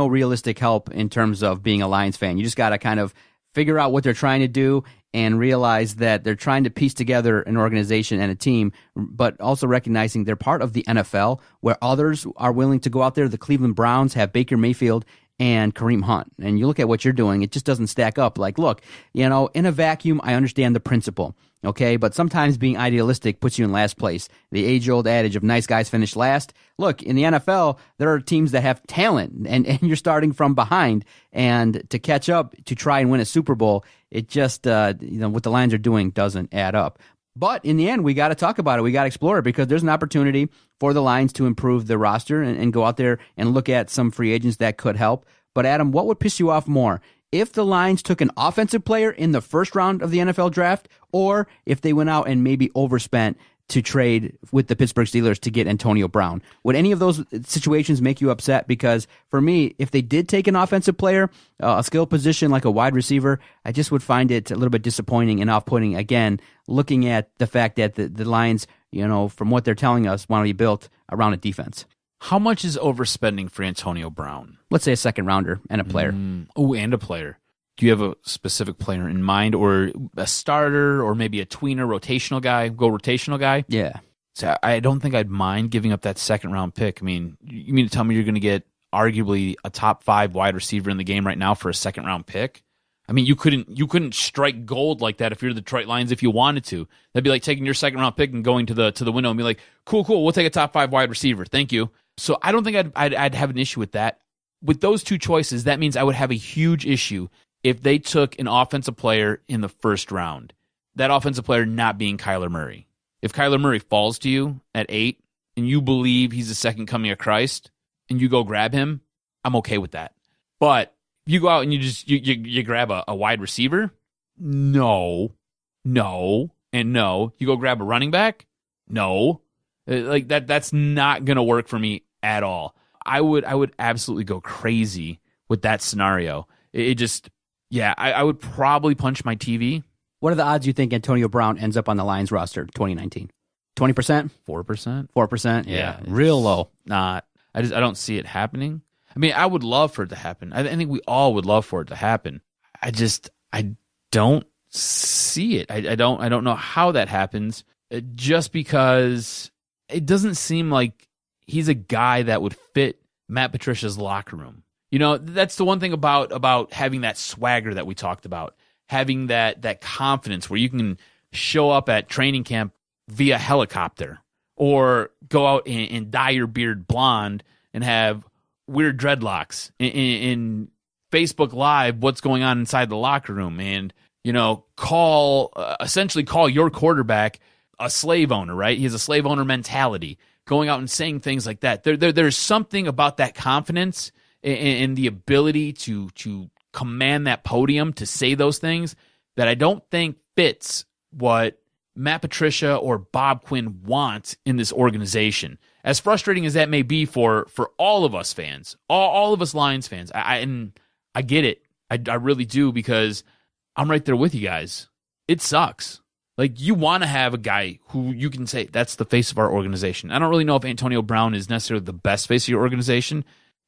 realistic help in terms of being a Lions fan. You just got to kind of figure out what they're trying to do and realize that they're trying to piece together an organization and a team, but also recognizing they're part of the NFL where others are willing to go out there. The Cleveland Browns have Baker Mayfield and Kareem Hunt. And you look at what you're doing, it just doesn't stack up. Like, look, in a vacuum, I understand the principle. Okay, but sometimes being idealistic puts you in last place. The age-old adage of nice guys finish last. Look, in the NFL, there are teams that have talent, and you're starting from behind. And to catch up, to try and win a Super Bowl, it just, what the Lions are doing doesn't add up. But in the end, we got to talk about it. We got to explore it because there's an opportunity for the Lions to improve the roster and go out there and look at some free agents that could help. But Adam, what would piss you off more? If the Lions took an offensive player in the first round of the NFL draft, or if they went out and maybe overspent to trade with the Pittsburgh Steelers to get Antonio Brown. Would any of those situations make you upset? Because for me, if they did take an offensive player, a skill position like a wide receiver, I just would find it a little bit disappointing and off-putting. Again, looking at the fact that the Lions, from what they're telling us, want to be built around a defense. How much is overspending for Antonio Brown? Let's say a second rounder and a player. And a player. Do you have a specific player in mind, or a starter, or maybe a tweener, rotational guy? Go rotational guy? Yeah. So I don't think I'd mind giving up that second round pick. I mean, you mean to tell me you're going to get arguably a top 5 wide receiver in the game right now for a second round pick? I mean, you couldn't strike gold like that if you're the Detroit Lions if you wanted to. That'd be like taking your second round pick and going to the window and be like, cool, we'll take a top 5 wide receiver. Thank you. So I don't think I'd have an issue with that. With those two choices, that means I would have a huge issue if they took an offensive player in the first round. That offensive player not being Kyler Murray. If Kyler Murray falls to you at 8 and you believe he's the second coming of Christ and you go grab him, I'm okay with that. But you go out and you grab a wide receiver? No, and no. You go grab a running back? No. Like that's not going to work for me at all. I would absolutely go crazy with that scenario. I would probably punch my TV What are the odds you think Antonio Brown ends up on the Lions roster 2019? 20%? 4%. 4%? Yeah, real low. Not. I don't see it happening. I mean, I would love for it to happen. I think we all would love for it to happen. I don't see it. I don't know how that happens. Just because it doesn't seem like he's a guy that would fit Matt Patricia's locker room. You know, that's the one thing about having that swagger that we talked about, having that confidence where you can show up at training camp via helicopter or go out and dye your beard blonde and have weird dreadlocks in Facebook Live what's going on inside the locker room, and you know, essentially call your quarterback a slave owner, right? He has a slave owner mentality, going out and saying things like that. There's something about that confidence and the ability to command that podium to say those things that I don't think fits what Matt Patricia or Bob Quinn want in this organization. As frustrating as that may be for all of us fans, all of us Lions fans, I get it. I really do, because I'm right there with you guys. It sucks. Like, you want to have a guy who you can say, that's the face of our organization. I don't really know if Antonio Brown is necessarily the best face of your organization.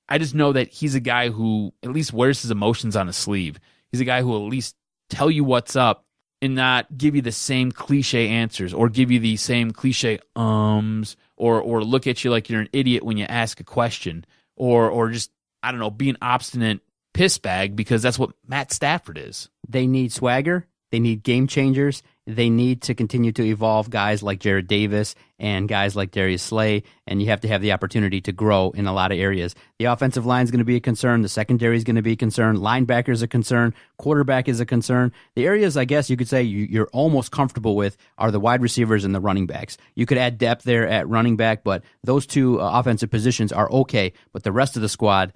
I just know that he's a guy who at least wears his emotions on his sleeve. He's a guy who will at least tell you what's up and not give you the same cliche answers or give you the same cliche or look at you like you're an idiot when you ask a question or just, I don't know, be an obstinate piss bag, because that's what Matt Stafford is. They need swagger. They need game changers. They need to continue to evolve guys like Jared Davis and guys like Darius Slay, and you have to have the opportunity to grow in a lot of areas. The offensive line is going to be a concern. The secondary is going to be a concern. Linebacker is a concern. Quarterback is a concern. The areas, I guess you could say you're almost comfortable with are the wide receivers and the running backs. You could add depth there at running back, but those two offensive positions are okay. But the rest of the squad,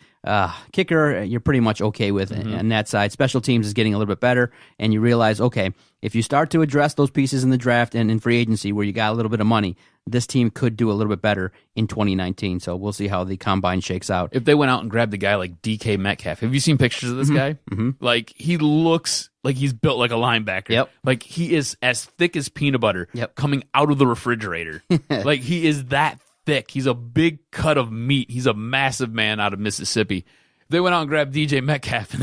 kicker, you're pretty much okay with on that side. Special teams is getting a little bit better, and you realize, okay, if you start to address those pieces in the draft and in free agency where you got a little bit of money, this team could do a little bit better in 2019. So we'll see how the combine shakes out. If they went out and grabbed a guy like DK Metcalf, have you seen pictures of this guy? Mm-hmm. Like, he looks like he's built like a linebacker. Yep. Like, he is as thick as peanut butter coming out of the refrigerator. Like, he is that thick. He's a big cut of meat. He's a massive man out of Mississippi. If they went out and grabbed DJ Metcalf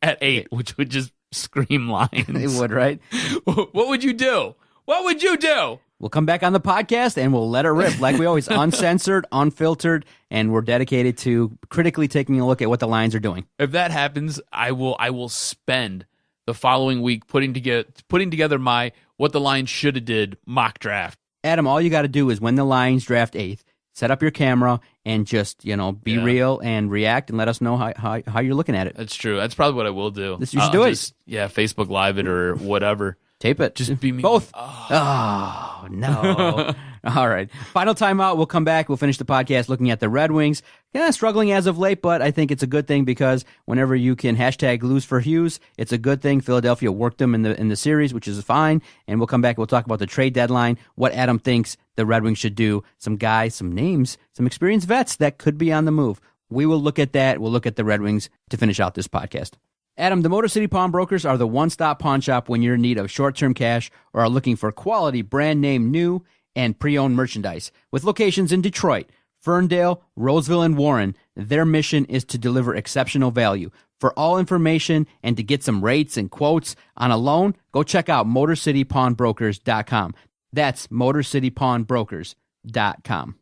at 8, which would just scream Lions. They would, right? What would you do? What would you do? We'll come back on the podcast and we'll let it rip like we always, uncensored, unfiltered, and we're dedicated to critically taking a look at what the Lions are doing. If that happens, I will spend the following week putting together my what the Lions should have did mock draft. Adam, all you got to do is when the Lions draft 8th, set up your camera and just, be real and react and let us know how you're looking at it. That's true. That's probably what I will do. You should do it. Facebook Live it or whatever. Tape it. Just be me. Both. Oh, no. All right. Final timeout. We'll come back. We'll finish the podcast looking at the Red Wings. Struggling as of late, but I think it's a good thing because whenever you can hashtag lose for Hughes, it's a good thing. Philadelphia worked them in the series, which is fine. And we'll come back. We'll talk about the trade deadline, what Adam thinks the Red Wings should do, some guys, some names, some experienced vets that could be on the move. We will look at that. We'll look at the Red Wings to finish out this podcast. Adam, the Motor City Pawnbrokers are the one-stop pawn shop when you're in need of short-term cash or are looking for quality brand-name new and pre-owned merchandise. With locations in Detroit, Ferndale, Roseville, and Warren, their mission is to deliver exceptional value. For all information and to get some rates and quotes on a loan, go check out MotorCityPawnbrokers.com. That's MotorCityPawnbrokers.com.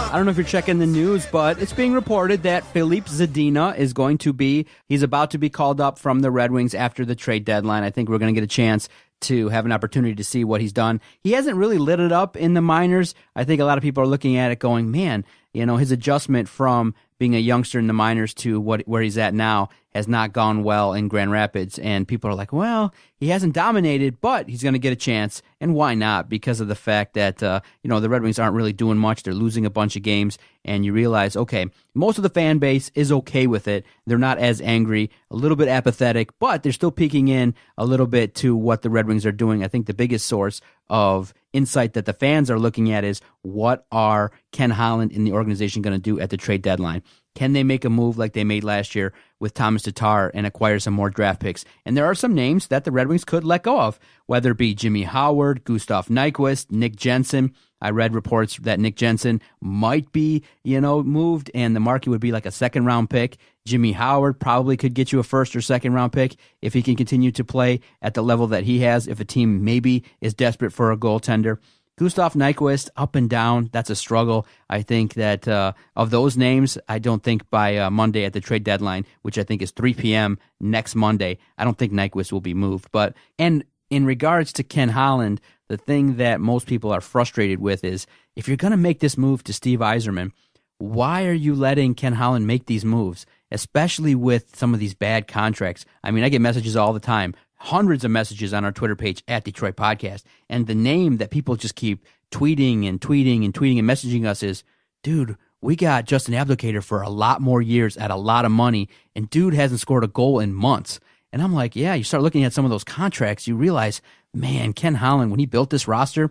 I don't know if you're checking the news, but it's being reported that Philippe Zadina he's about to be called up from the Red Wings after the trade deadline. I think we're going to get a chance to have an opportunity to see what he's done. He hasn't really lit it up in the minors. I think a lot of people are looking at it going, man, his adjustment from being a youngster in the minors to where he's at now has not gone well in Grand Rapids. And people are like, well, he hasn't dominated, but he's going to get a chance. And why not? Because of the fact that, the Red Wings aren't really doing much. They're losing a bunch of games. And you realize, okay, most of the fan base is okay with it. They're not as angry, a little bit apathetic, but they're still peeking in a little bit to what the Red Wings are doing. I think the biggest source of insight that the fans are looking at is, what are Ken Holland and the organization going to do at the trade deadline? Can they make a move like they made last year with Thomas Tatar and acquire some more draft picks? And there are some names that the Red Wings could let go of, whether it be Jimmy Howard, Gustav Nyquist, Nick Jensen. I read reports that Nick Jensen might be, moved, and the market would be like a second-round pick. Jimmy Howard probably could get you a first or second-round pick if he can continue to play at the level that he has, if a team maybe is desperate for a goaltender. Gustav Nyquist, up and down, that's a struggle. I think that of those names, I don't think by Monday at the trade deadline, which I think is 3 p.m. next Monday, I don't think Nyquist will be moved. And in regards to Ken Holland, the thing that most people are frustrated with is, if you're going to make this move to Steve Yzerman, why are you letting Ken Holland make these moves, especially with some of these bad contracts? I mean, I get messages all the time, hundreds of messages on our Twitter page at Detroit Podcast, and the name that people just keep tweeting and messaging us is, dude, we got Justin Abdelkader for a lot more years at a lot of money, and dude hasn't scored a goal in months. And I'm like, yeah, you start looking at some of those contracts, you realize, man, Ken Holland, when he built this roster,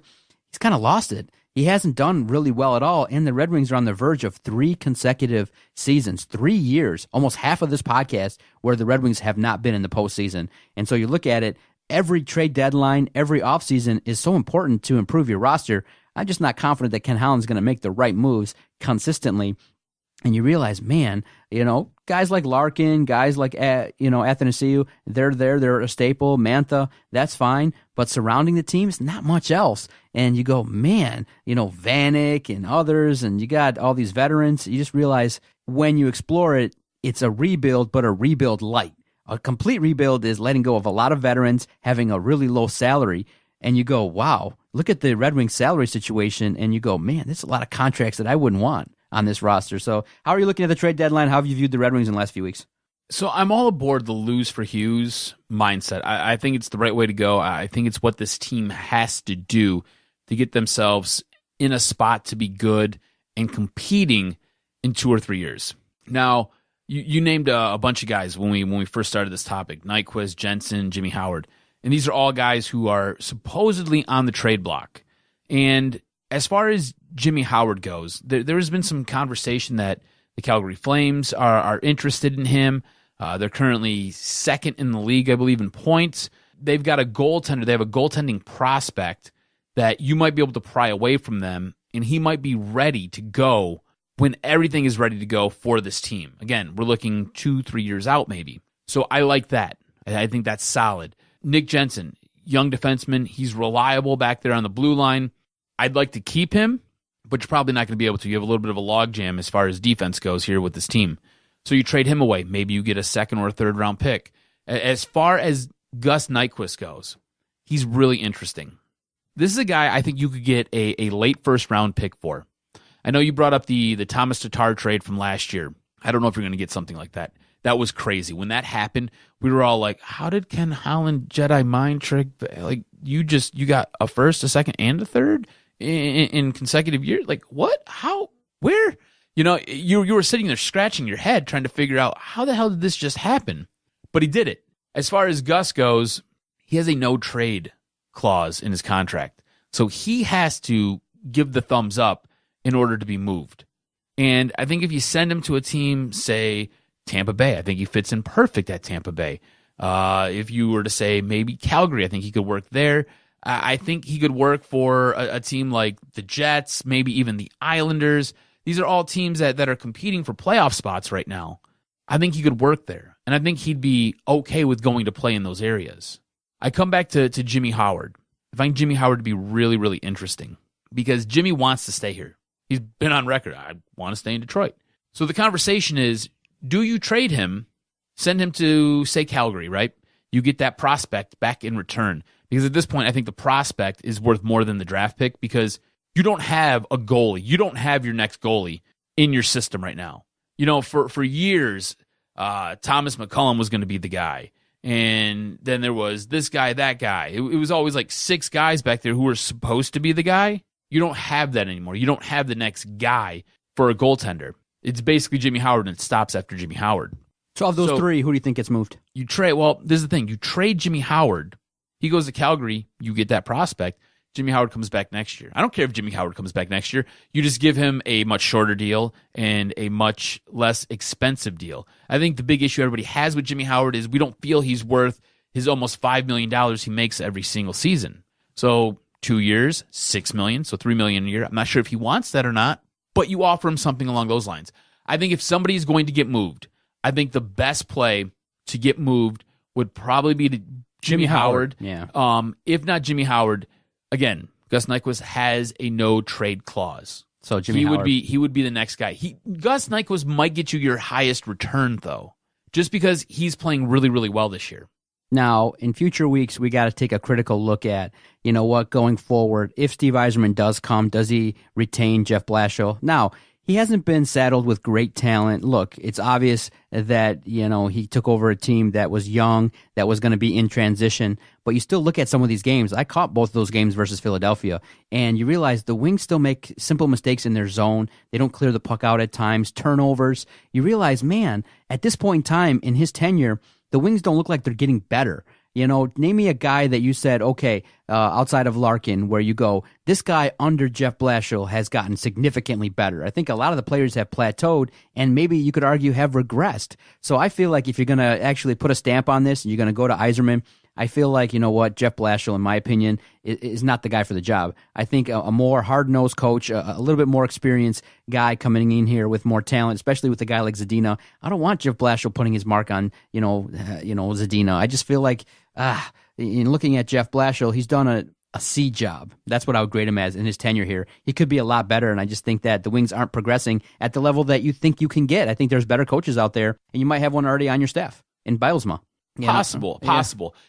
he's kind of lost it. He hasn't done really well at all, and the Red Wings are on the verge of 3 consecutive seasons, 3 years, almost half of this podcast, where the Red Wings have not been in the postseason. And so you look at it, every trade deadline, every offseason is so important to improve your roster. I'm just not confident that Ken Holland's going to make the right moves consistently. And you realize, man, guys like Larkin, guys like, Athanasiou, they're there, they're a staple. Mantha, that's fine. But surrounding the teams, not much else. And you go, man, Vanek and others, and you got all these veterans. You just realize when you explore it, it's a rebuild, but a rebuild light. A complete rebuild is letting go of a lot of veterans, having a really low salary. And you go, wow, look at the Red Wings salary situation. And you go, man, there's a lot of contracts that I wouldn't want on this roster. So how are you looking at the trade deadline? How have you viewed the Red Wings in the last few weeks? So I'm all aboard the lose for Hughes mindset. I think it's the right way to go. I think it's what this team has to do to get themselves in a spot to be good and competing in 2 or 3 years. Now, you named a bunch of guys when we first started this topic: Nyquist, Jensen, Jimmy Howard. And these are all guys who are supposedly on the trade block. And as far as Jimmy Howard goes, there has been some conversation that the Calgary Flames are interested in him. They're currently second in the league, I believe, in points. They've got a goaltender. They have a goaltending prospect that you might be able to pry away from them, and he might be ready to go when everything is ready to go for this team. Again, we're looking 2-3 years out maybe. So I like that. I think that's solid. Nick Jensen, young defenseman. He's reliable back there on the blue line. I'd like to keep him, but you're probably not going to be able to. You have a little bit of a logjam as far as defense goes here with this team. So you trade him away. Maybe you get a second or a third round pick. As far as Gus Nyquist goes, he's really interesting. This is a guy I think you could get a late first round pick for. I know you brought up the Thomas Tatar trade from last year. I don't know if you're going to get something like that. That was crazy. When that happened, we were all like, how did Ken Holland Jedi mind trick? Like, you got a first, a second, and a third in consecutive years? Like, what? How? Where? You were sitting there scratching your head trying to figure out, how the hell did this just happen? But he did it. As far as Gus goes, he has a no-trade clause in his contract. So he has to give the thumbs up in order to be moved. And I think if you send him to a team, say Tampa Bay, I think he fits in perfect at Tampa Bay. If you were to say maybe Calgary, I think he could work there. I think he could work for a team like the Jets, maybe even the Islanders. These are all teams that are competing for playoff spots right now. I think he could work there, and I think he'd be okay with going to play in those areas. I come back to Jimmy Howard. I find Jimmy Howard to be really, really interesting because Jimmy wants to stay here. He's been on record, I want to stay in Detroit. So the conversation is, do you trade him, send him to, say, Calgary, right? You get that prospect back in return. Because at this point, I think the prospect is worth more than the draft pick because you don't have a goalie. You don't have your next goalie in your system right now. You know, for years, Thomas McCullum was going to be the guy. And then there was this guy, that guy. It was always like 6 guys back there who were supposed to be the guy. You don't have that anymore. You don't have the next guy for a goaltender. It's basically Jimmy Howard, and it stops after Jimmy Howard. So of those 3, who do you think gets moved? You trade. Well, this is the thing. You trade Jimmy Howard. He goes to Calgary. You get that prospect. Jimmy Howard comes back next year. I don't care if Jimmy Howard comes back next year. You just give him a much shorter deal and a much less expensive deal. I think the big issue everybody has with Jimmy Howard is we don't feel he's worth his almost $5 million he makes every single season. So 2 years, $6 million, so $3 million a year. I'm not sure if he wants that or not, but you offer him something along those lines. I think if somebody's going to get moved, I think the best play to get moved would probably be to Jimmy Howard. Yeah. If not Jimmy Howard, again, Gus Nyquist has a no trade clause. So Jimmy Howard would be the next guy. Gus Nyquist might get you your highest return though, just because he's playing really, really well this year. Now, in future weeks, we got to take a critical look at, you know what, going forward. If Steve Yzerman does come, does he retain Jeff Blashill? Now, he hasn't been saddled with great talent. Look, it's obvious that, you know, he took over a team that was young, that was going to be in transition. But you still look at some of these games. I caught both of those games versus Philadelphia, and you realize the Wings still make simple mistakes in their zone. They don't clear the puck out at times, turnovers. You realize, man, at this point in time in his tenure, the Wings don't look like they're getting better. You know, name me a guy that you said, okay, outside of Larkin, where you go, this guy under Jeff Blashill has gotten significantly better. I think a lot of the players have plateaued and maybe you could argue have regressed. So I feel like if you're going to actually put a stamp on this and you're going to go to Yzerman, I feel like, you know what, Jeff Blashill, in my opinion, is not the guy for the job. I think a more hard-nosed coach, a little bit more experienced guy coming in here with more talent, especially with a guy like Zadina. I don't want Jeff Blashill putting his mark on, Zadina. I just feel like, in looking at Jeff Blashill, he's done a C job. That's what I would grade him as in his tenure here. He could be a lot better, and I just think that the Wings aren't progressing at the level that you think you can get. I think there's better coaches out there, and you might have one already on your staff in Bilesma. Possible.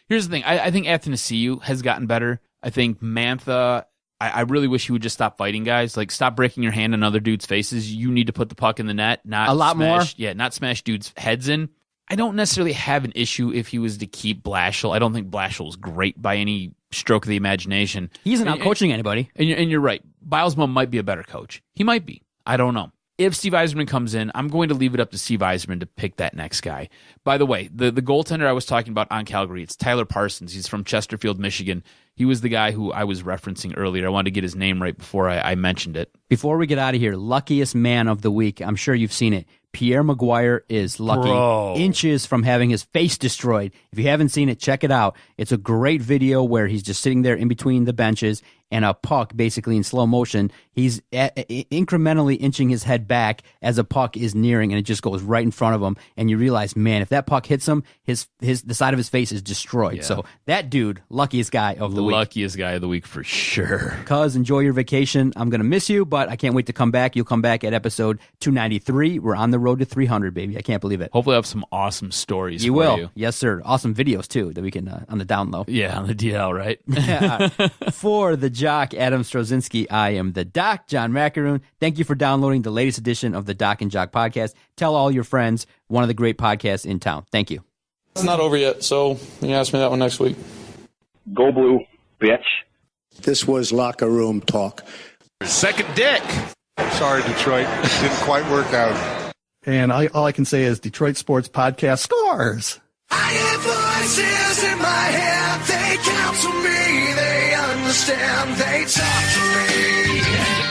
Here's the thing. I think Athanasiou has gotten better. I think Mantha, I really wish he would just stop fighting guys. Like, stop breaking your hand on other dudes' faces. You need to put the puck in the net, not a lot smash, more. Yeah, not smash dudes' heads in. I don't necessarily have an issue if he was to keep Blashill. I don't think Blashill is great by any stroke of the imagination. He isn't out coaching anybody. And you're right. Bilesma might be a better coach. He might be. I don't know. If Steve Yzerman comes in, I'm going to leave it up to Steve Yzerman to pick that next guy. By the way, the goaltender I was talking about on Calgary, it's Tyler Parsons. He's from Chesterfield, Michigan. He was the guy who I was referencing earlier. I wanted to get his name right before I mentioned it. Before we get out of here, luckiest man of the week. I'm sure you've seen it. Pierre Maguire is lucky. Inches from having his face destroyed. If you haven't seen it, check it out. It's a great video where he's just sitting there in between the benches and a puck basically in slow motion. He's incrementally inching his head back as a puck is nearing, and it just goes right in front of him. And you realize, man, if that puck hits him, the side of his face is destroyed. Yeah. So that dude, luckiest guy of the week. Luckiest guy of the week for sure. Cuz, enjoy your vacation. I'm going to miss you, but I can't wait to come back. You'll come back at episode 293. We're on the road to 300, baby. I can't believe it. Hopefully I'll have some awesome stories you for will. you. Yes, sir. Awesome videos, too, that we can, on the down low. Yeah, on the DL, right? For the Jock, Adam Strozinski, I am the Doc, John Macaroon. Thank you for downloading the latest edition of the Doc and Jock podcast. Tell all your friends, one of the great podcasts in town. Thank you. It's not over yet, so you can ask me that one next week. Go Blue, bitch. This was locker room talk. Second dick. Sorry, Detroit. Didn't quite work out. And all I can say is Detroit Sports Podcast scores. I hear voices in my head. They counsel me. They understand. They talk to me.